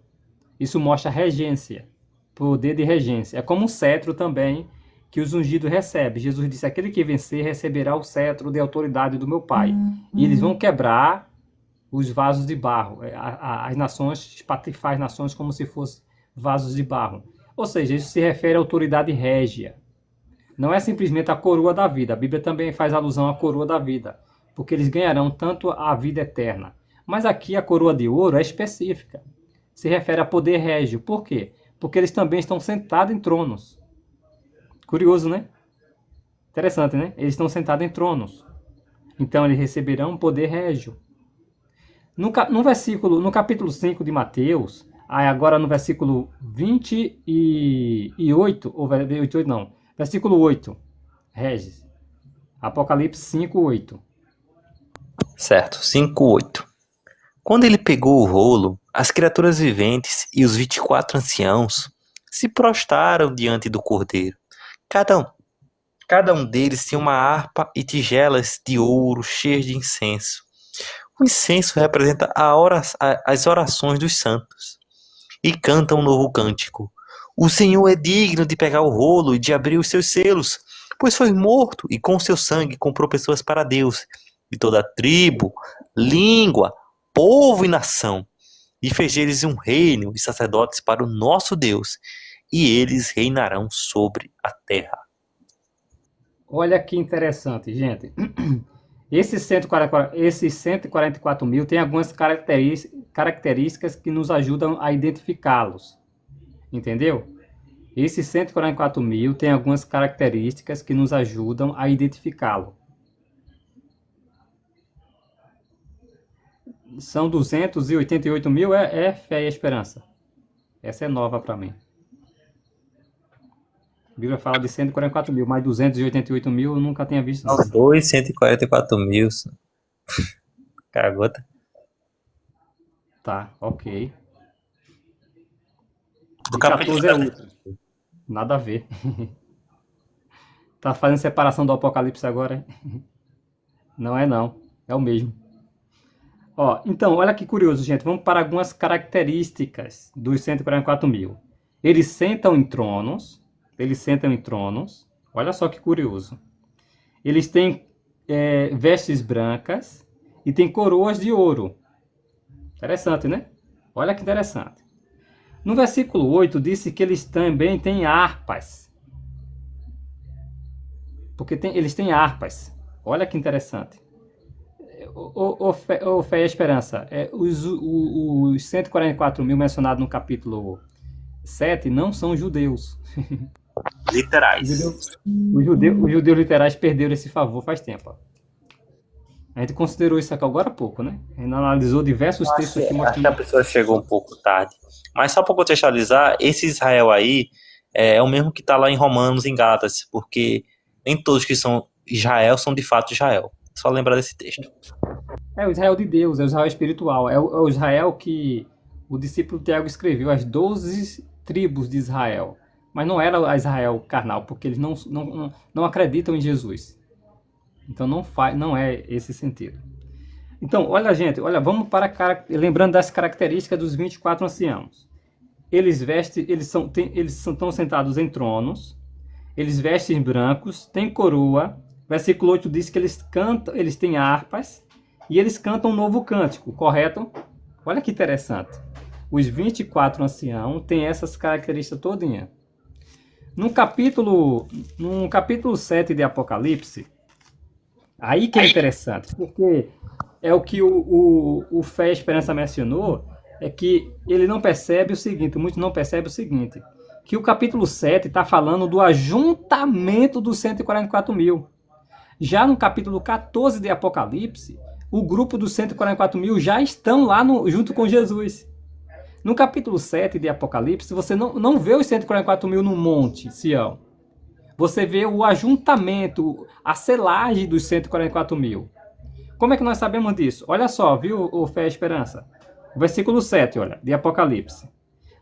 Isso mostra regência, poder de regência. É como um cetro também que os ungidos recebem. Jesus disse, aquele que vencer receberá o cetro de autoridade do meu Pai. E eles vão quebrar os vasos de barro. As nações, espatifar as nações como se fossem vasos de barro. Ou seja, isso se refere à autoridade régia. Não é simplesmente a coroa da vida. A Bíblia também faz alusão à coroa da vida, porque eles ganharão tanto a vida eterna. Mas aqui a coroa de ouro é específica. Se refere a poder régio. Por quê? Porque eles também estão sentados em tronos. Curioso, né? Interessante, né? Eles estão sentados em tronos. Então eles receberão poder régio. No capítulo 5 de Mateus, agora no versículo 28, ou 28 não, versículo 8, Regis. Apocalipse 5, 8. Certo, 5, 8. Quando ele pegou o rolo, as criaturas viventes e os 24 anciãos se prostraram diante do Cordeiro. Cada um deles tinha uma harpa e tigelas de ouro cheias de incenso. O incenso representa as orações dos santos. E canta um novo cântico. O Senhor é digno de pegar o rolo e de abrir os seus selos, pois foi morto e com seu sangue comprou pessoas para Deus, de toda tribo, língua, povo e nação, e fez deles um reino e sacerdotes para o nosso Deus, e eles reinarão sobre a terra. Olha que interessante, gente. Esses 144 mil tem algumas características que nos ajudam a identificá-los. Entendeu? Esses 144 mil tem algumas características que nos ajudam a identificá-lo. São 288 mil, é fé e esperança. Essa é nova para mim. A Bíblia fala de 144 mil, mas 288 mil eu nunca tinha visto. Não, 144 mil. Cagota. Tá, ok. Do E 14 é outro. Nada a ver. Tá fazendo separação do Apocalipse agora? Não é não, é o mesmo. Ó, então, olha que curioso, gente. Vamos para algumas características dos 144 mil. Eles sentam em tronos. Olha só que curioso. Eles têm vestes brancas e têm coroas de ouro. Interessante, né? Olha que interessante. No versículo 8, disse que eles também têm harpas. Porque eles têm harpas. Olha que interessante. Fé e esperança. Os 144 mil mencionados no capítulo 7 não são judeus. Literais. Os judeus literais perderam esse favor faz tempo. Ó. A gente considerou isso aqui agora há pouco, né? A gente analisou diversos textos que mostram... Acho que a pessoa chegou um pouco tarde. Mas só para contextualizar, esse Israel aí é o mesmo que está lá em Romanos, em Gálatas, porque nem todos que são Israel são de fato Israel. Só lembrar desse texto. É o Israel de Deus, é o Israel espiritual. É o Israel que o discípulo Tiago escreveu, as 12 tribos de Israel. Mas não era a Israel carnal, porque eles não acreditam em Jesus. Então não é esse sentido. Então, olha, gente, vamos lembrando das características dos 24 anciãos. Eles estão sentados em tronos, eles vestem brancos, têm coroa. Versículo 8 diz que eles têm harpas e eles cantam um novo cântico, correto? Olha que interessante. Os 24 anciãos têm essas características todinha. No capítulo 7 de Apocalipse, aí que é interessante, porque é o que o Fé e Esperança mencionou, é que ele não percebe o seguinte, muitos não percebem o seguinte, que o capítulo 7 está falando do ajuntamento dos 144 mil. Já no capítulo 14 de Apocalipse, o grupo dos 144 mil já estão lá junto com Jesus. No capítulo 7 de Apocalipse, você não vê os 144 mil no monte, Sião. Você vê o ajuntamento, a selagem dos 144 mil. Como é que nós sabemos disso? Olha só, viu, o Fé e Esperança? O versículo 7, olha, de Apocalipse.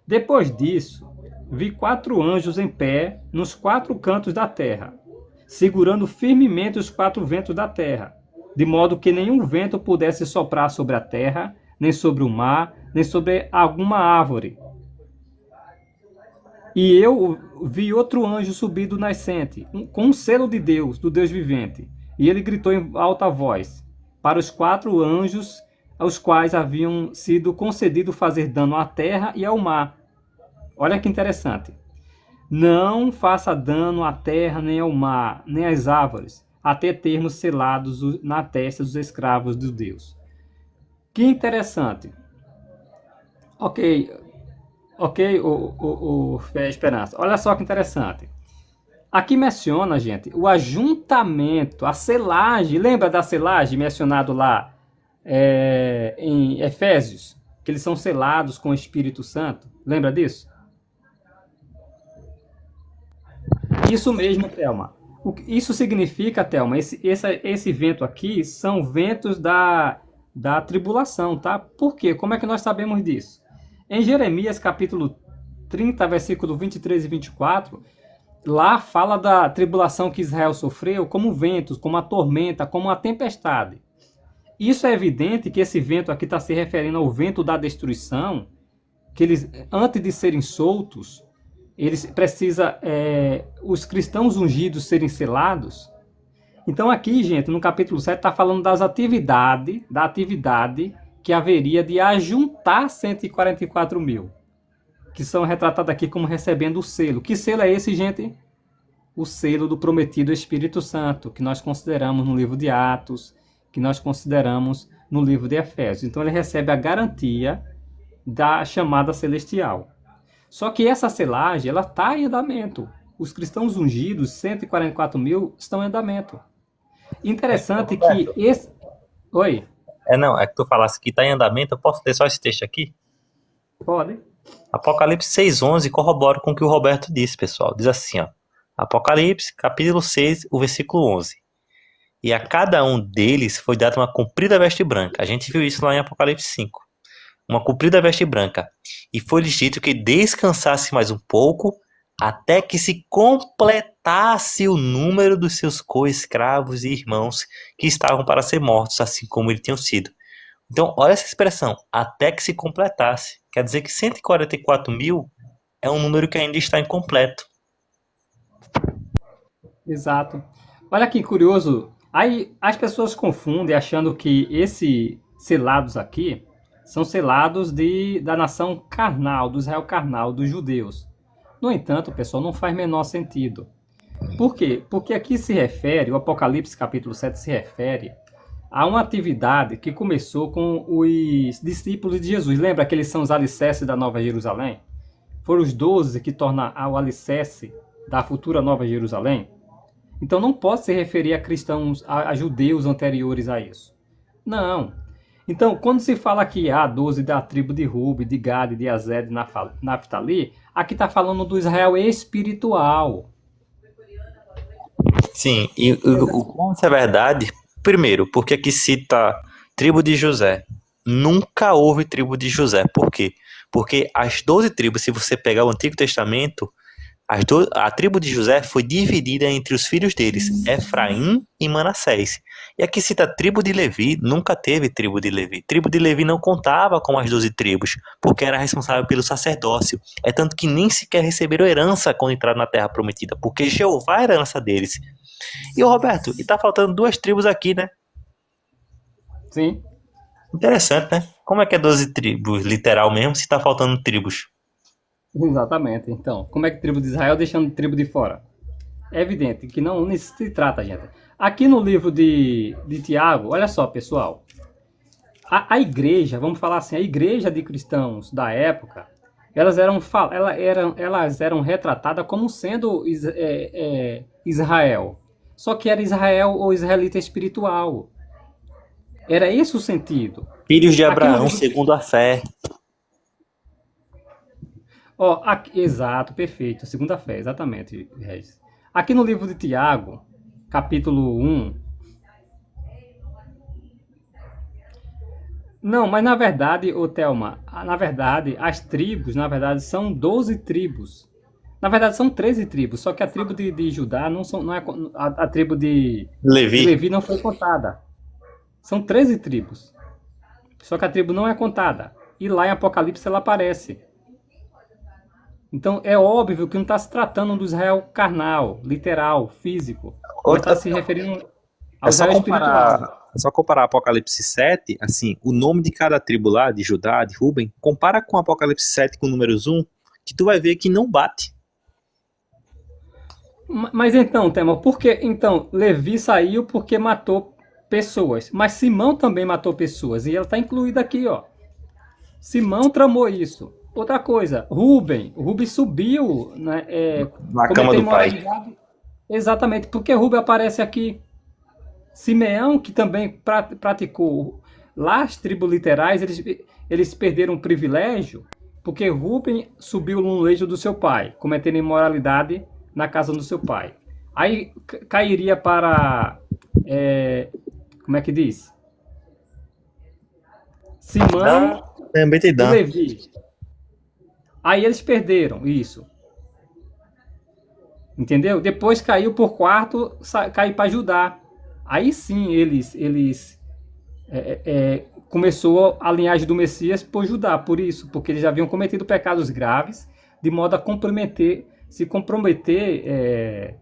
Depois disso, vi 4 anjos em pé nos 4 cantos da terra, segurando firmemente os 4 ventos da terra, de modo que nenhum vento pudesse soprar sobre a terra, nem sobre o mar, nem sobre alguma árvore. E eu vi outro anjo subir do nascente, com um selo de Deus, do Deus vivente. E ele gritou em alta voz para os 4 anjos, aos quais haviam sido concedido fazer dano à terra e ao mar. Olha que interessante. Não faça dano à terra, nem ao mar, nem às árvores, até termos selados na testa dos escravos de Deus. Que interessante. Ok, o Fé e Esperança. Olha só que interessante. Aqui menciona, gente, o ajuntamento, a selagem. Lembra da selagem mencionado lá em Efésios? Que eles são selados com o Espírito Santo. Lembra disso? Isso mesmo, Thelma. Isso significa, Thelma, esse vento aqui são ventos da tribulação, tá? Por quê? Como é que nós sabemos disso? Em Jeremias, capítulo 30, versículo 23 e 24, lá fala da tribulação que Israel sofreu como ventos, como a tormenta, como a tempestade. Isso é evidente que esse vento aqui está se referindo ao vento da destruição, que eles, antes de serem soltos, eles precisam, os cristãos ungidos serem selados. Então aqui, gente, no capítulo 7, está falando da atividade que haveria de ajuntar 144 mil, que são retratados aqui como recebendo o selo. Que selo é esse, gente? O selo do prometido Espírito Santo, que nós consideramos no livro de Atos, que nós consideramos no livro de Efésios. Então ele recebe a garantia da chamada celestial. Só que essa selagem, ela está em andamento. Os cristãos ungidos, 144 mil, estão em andamento. Interessante que esse... Oi? Não, é que tu falasse que está em andamento, eu posso ler só esse texto aqui? Pode. Apocalipse 6:11 corrobora com o que o Roberto disse, pessoal. Diz assim, ó. Apocalipse, capítulo 6, o versículo 11. E a cada um deles foi dada uma comprida veste branca. A gente viu isso lá em Apocalipse 5. Uma comprida veste branca. E foi-lhes dito que descansasse mais um pouco, até que se completasse o número dos seus co-escravos e irmãos que estavam para ser mortos, assim como eles tinham sido. Então, olha essa expressão, até que se completasse. Quer dizer que 144 mil é um número que ainda está incompleto. Exato. Olha que curioso. Aí as pessoas confundem achando que esses selados aqui são selados da nação carnal, do Israel carnal, dos judeus. No entanto, pessoal, não faz menor sentido. Por quê? Porque aqui se refere, o Apocalipse capítulo 7 se refere a uma atividade que começou com os discípulos de Jesus. Lembra que eles são os alicerces da Nova Jerusalém? Foram os 12 que tornam o alicerce da futura Nova Jerusalém? Então não pode se referir a cristãos, a judeus anteriores a isso. Não. Então, quando se fala que há 12 da tribo de Ruben, de Gad, de Azer, de Naftali, aqui está falando do Israel espiritual. Sim, e como isso é verdade? Primeiro, porque aqui cita tribo de José. Nunca houve tribo de José. Por quê? Porque as 12 tribos, se você pegar o Antigo Testamento, a tribo de José foi dividida entre os filhos deles, Efraim e Manassés. E aqui cita a tribo de Levi, nunca teve tribo de Levi. Tribo de Levi não contava com as 12 tribos, porque era responsável pelo sacerdócio. É tanto que nem sequer receberam herança quando entraram na terra prometida, porque Jeová era a herança deles. E o Roberto, e tá faltando 2 tribos aqui, né? Sim. Interessante, né? Como é que é 12 tribos, literal mesmo, se tá faltando tribos? Exatamente. Então, como é que tribo de Israel deixando tribo de fora? É evidente que não se trata, gente. Aqui no livro de Tiago, olha só, pessoal. A igreja, vamos falar assim, a igreja de cristãos da época, elas eram retratadas como sendo Israel. Só que era Israel ou israelita espiritual. Era esse o sentido. Filhos de Abraão, segundo a fé. Exato, perfeito. Segunda fé, exatamente, Regis. Aqui no livro de Tiago, capítulo 1. Não, mas na verdade, Thelma, na verdade, as tribos, na verdade, são 12 tribos. Na verdade, são 13 tribos, só que a tribo de Judá não é a tribo de Levi não foi contada. São 13 tribos. Só que a tribo não é contada. E lá em Apocalipse ela aparece. Então é óbvio que não está se tratando do Israel carnal, literal, físico. Mas está se referindo ao Israel espiritual. É só comparar Apocalipse 7, assim, o nome de cada tribo lá, de Judá, de Ruben, compara com Apocalipse 7 com o números 1, que tu vai ver que não bate. Mas então, Tema, por que então Levi saiu porque matou pessoas? Mas Simão também matou pessoas e ela está incluída aqui, ó. Simão tramou isso. Outra coisa, Ruben subiu, né, na cama do pai. Exatamente, porque Ruben aparece aqui. Simeão, que também praticou lá as tribos literais, eles perderam um privilégio, porque Ruben subiu no leito do seu pai, cometendo imoralidade na casa do seu pai. Aí cairia para, como é que diz? Simão e Levi. Aí eles perderam isso. Entendeu? Depois caiu por quarto, caiu para Judá. Aí sim eles começou a linhagem do Messias por Judá, por isso, porque eles já haviam cometido pecados graves, de modo a se comprometer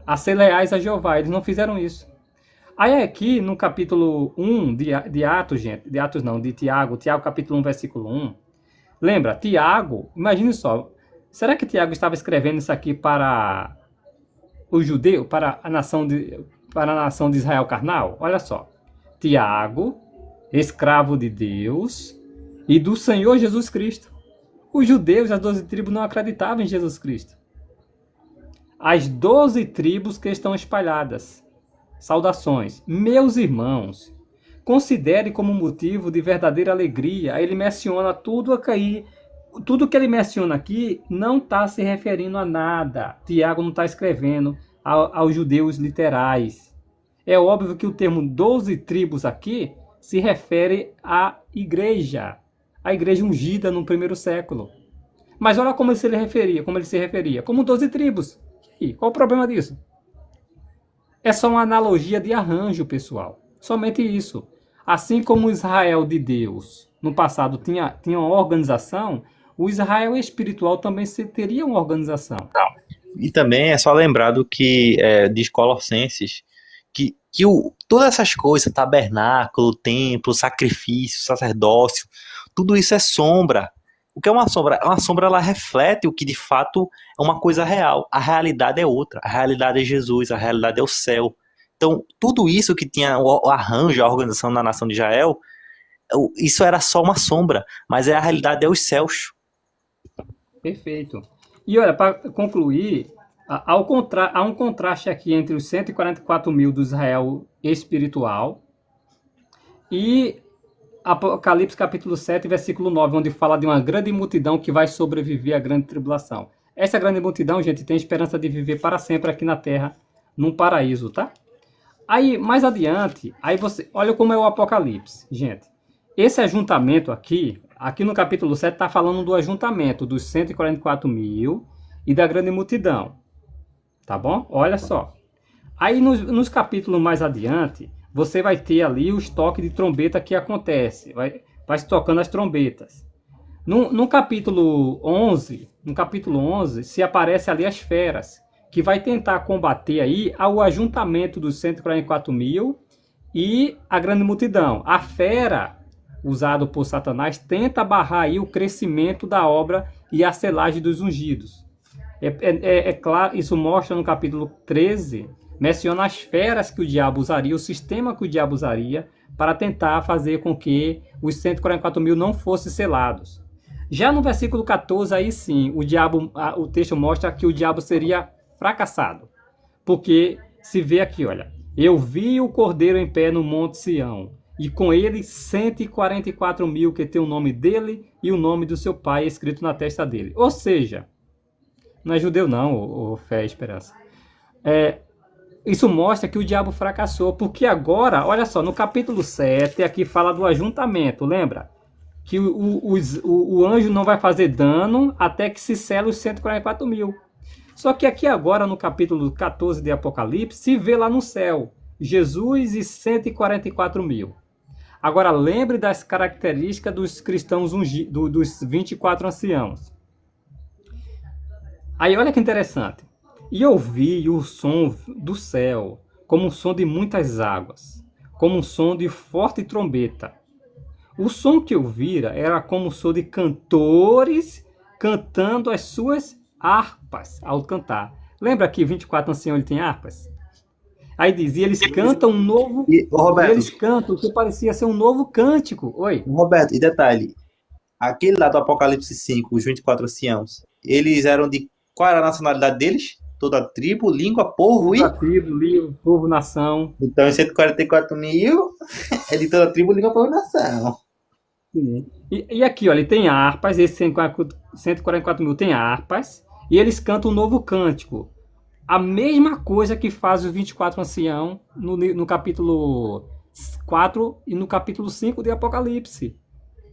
a ser leais a Jeová. Eles não fizeram isso. Aí aqui no capítulo 1 de Atos, gente, de Tiago capítulo 1, versículo 1, lembra, Tiago, imagine só, será que Tiago estava escrevendo isso aqui para o judeu, para a nação para a nação de Israel carnal? Olha só. Tiago, escravo de Deus e do Senhor Jesus Cristo. Os judeus, as 12 tribos, não acreditavam em Jesus Cristo. As 12 tribos que estão espalhadas. Saudações. Meus irmãos, considere como motivo de verdadeira alegria. Ele menciona tudo aqui. Tudo que ele menciona aqui não está se referindo a nada. Tiago não está escrevendo aos judeus literais. É óbvio que o termo 12 tribos aqui se refere à igreja. A igreja ungida no primeiro século. Mas olha como ele se referia. Como 12 tribos. E aí, qual o problema disso? É só uma analogia de arranjo, pessoal. Somente isso. Assim como o Israel de Deus no passado tinha uma organização, o Israel espiritual também teria uma organização. E também é só lembrar do que diz Colossenses, que todas essas coisas, tabernáculo, templo, sacrifício, sacerdócio, tudo isso é sombra. O que é uma sombra? Uma sombra, ela reflete o que de fato é uma coisa real. A realidade é outra. A realidade é Jesus, a realidade é o céu. Então, tudo isso que tinha o arranjo, a organização na nação de Israel, isso era só uma sombra, mas a realidade é os céus. Perfeito. E olha, para concluir, há um contraste aqui entre os 144 mil do Israel espiritual e Apocalipse capítulo 7, versículo 9, onde fala de uma grande multidão que vai sobreviver à grande tribulação. Essa grande multidão, gente, tem esperança de viver para sempre aqui na Terra, num paraíso, tá? Aí, mais adiante, aí você olha como é o Apocalipse, gente. Esse ajuntamento aqui no capítulo 7 está falando do ajuntamento dos 144 mil e da grande multidão. Tá bom? Olha só. Aí nos capítulos mais adiante, você vai ter ali os toques de trombeta que acontece. Vai se tocando as trombetas. No capítulo 11, se aparece ali as feras, que vai tentar combater aí o ajuntamento dos 144 mil e a grande multidão. A fera, usado por Satanás, tenta barrar aí o crescimento da obra e a selagem dos ungidos. É claro, isso mostra no capítulo 13, menciona as feras que o diabo usaria, o sistema que o diabo usaria para tentar fazer com que os 144 mil não fossem selados. Já no versículo 14, aí sim, o texto mostra que o diabo seria fracassado. Porque se vê aqui, olha, eu vi o cordeiro em pé no monte Sião, e com ele 144 mil que tem o nome dele e o nome do seu pai escrito na testa dele. Ou seja, não é judeu não, o fé e esperança. Isso mostra que o diabo fracassou, porque agora, olha só, no capítulo 7, aqui fala do ajuntamento, lembra? Que o anjo não vai fazer dano até que se sela os 144 mil. Só que aqui agora, no capítulo 14 de Apocalipse, se vê lá no céu, Jesus e 144 mil. Agora, lembre das características dos cristãos dos 24 anciãos. Aí, olha que interessante. E ouvi o som do céu, como um som de muitas águas, como um som de forte trombeta. O som que eu vira era como o som de cantores cantando as suas harpas ao cantar. Lembra que 24 anciãos ele tem harpas? Aí dizia, eles cantam um novo... eles cantam o que parecia ser um novo cântico. Oi? Roberto, e detalhe, aquele lá do Apocalipse 5, os 24 anciãos, eles eram de... Qual era a nacionalidade deles? Toda tribo, língua, povo toda tribo, língua, povo, nação. Então, os 144 mil é de toda tribo, língua, povo, nação. Sim. E aqui, olha, ele tem harpas, esses 144 mil tem harpas, e eles cantam um novo cântico. A mesma coisa que faz os 24 anciãos no capítulo 4 e no capítulo 5 de Apocalipse.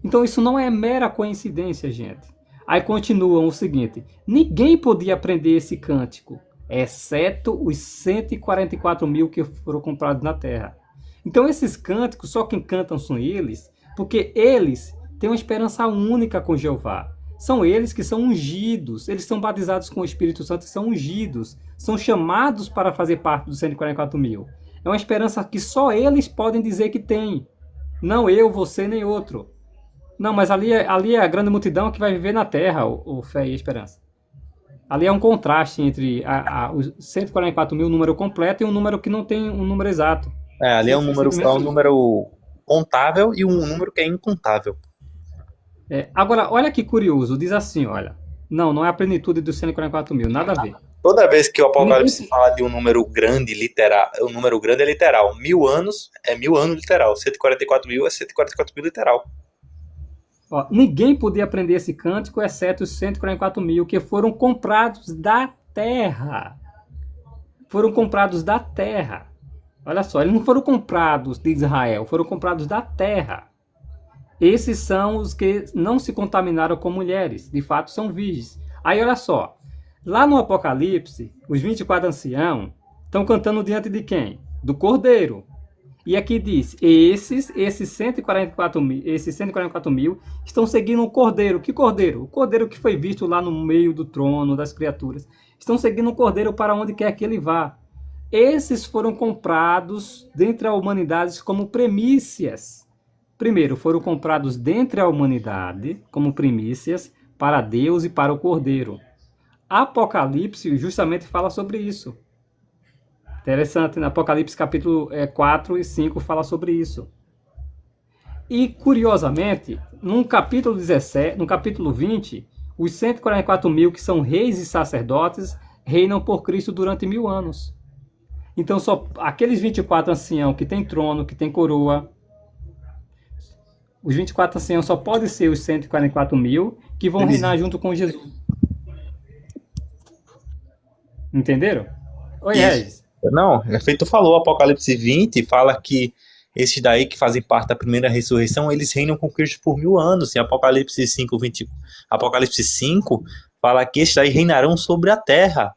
Então isso não é mera coincidência, gente. Aí continuam o seguinte, ninguém podia aprender esse cântico, exceto os 144 mil que foram comprados na terra. Então esses cânticos, só quem cantam são eles, porque eles têm uma esperança única com Jeová. São eles que são ungidos, eles são batizados com o Espírito Santo e são ungidos, são chamados para fazer parte dos 144 mil. É uma esperança que só eles podem dizer que tem. Não eu, você, nem outro. Não, mas ali é a grande multidão que vai viver na terra, o fé e a esperança. Ali é um contraste entre os 144 mil, o número completo, e um número que não tem um número exato. Ali é um número contável e um número que é incontável. Agora, olha que curioso, diz assim, olha. Não é a plenitude dos 144 mil, nada a ver. Toda vez que o Apocalipse fala de um número grande literal, o número grande é literal. 1000 anos é 1000 anos literal. 144 mil é 144 mil literal. Ó, ninguém podia aprender esse cântico, exceto os 144 mil que foram comprados da terra. Foram comprados da terra. Olha só, eles não foram comprados de Israel, foram comprados da terra. Esses são os que não se contaminaram com mulheres, de fato são virgens. Aí olha só, lá no Apocalipse, os 24 anciãos estão cantando diante de quem? Do Cordeiro. E aqui diz, esses 144 mil estão seguindo o Cordeiro. Que Cordeiro? O Cordeiro que foi visto lá no meio do trono das criaturas. Estão seguindo o Cordeiro para onde quer que ele vá. Esses foram comprados dentre a humanidade como primícias. Primeiro, foram comprados dentre a humanidade como primícias para Deus e para o Cordeiro. Apocalipse justamente fala sobre isso. Interessante, no Apocalipse capítulo 4 e 5 fala sobre isso. E, curiosamente, no capítulo 17, no capítulo 20, os 144 mil que são reis e sacerdotes reinam por Cristo durante 1000 anos. Então, só aqueles 24 anciãos que têm trono, que têm coroa, os 24 anciãos só podem ser os 144 mil que vão reinar junto com Jesus. Entenderam? Oi, Regis. Não, é feito falou, Apocalipse 20 fala que esses daí que fazem parte da primeira ressurreição, eles reinam com Cristo por 1000 anos. E Apocalipse 5 fala que esses daí reinarão sobre a terra.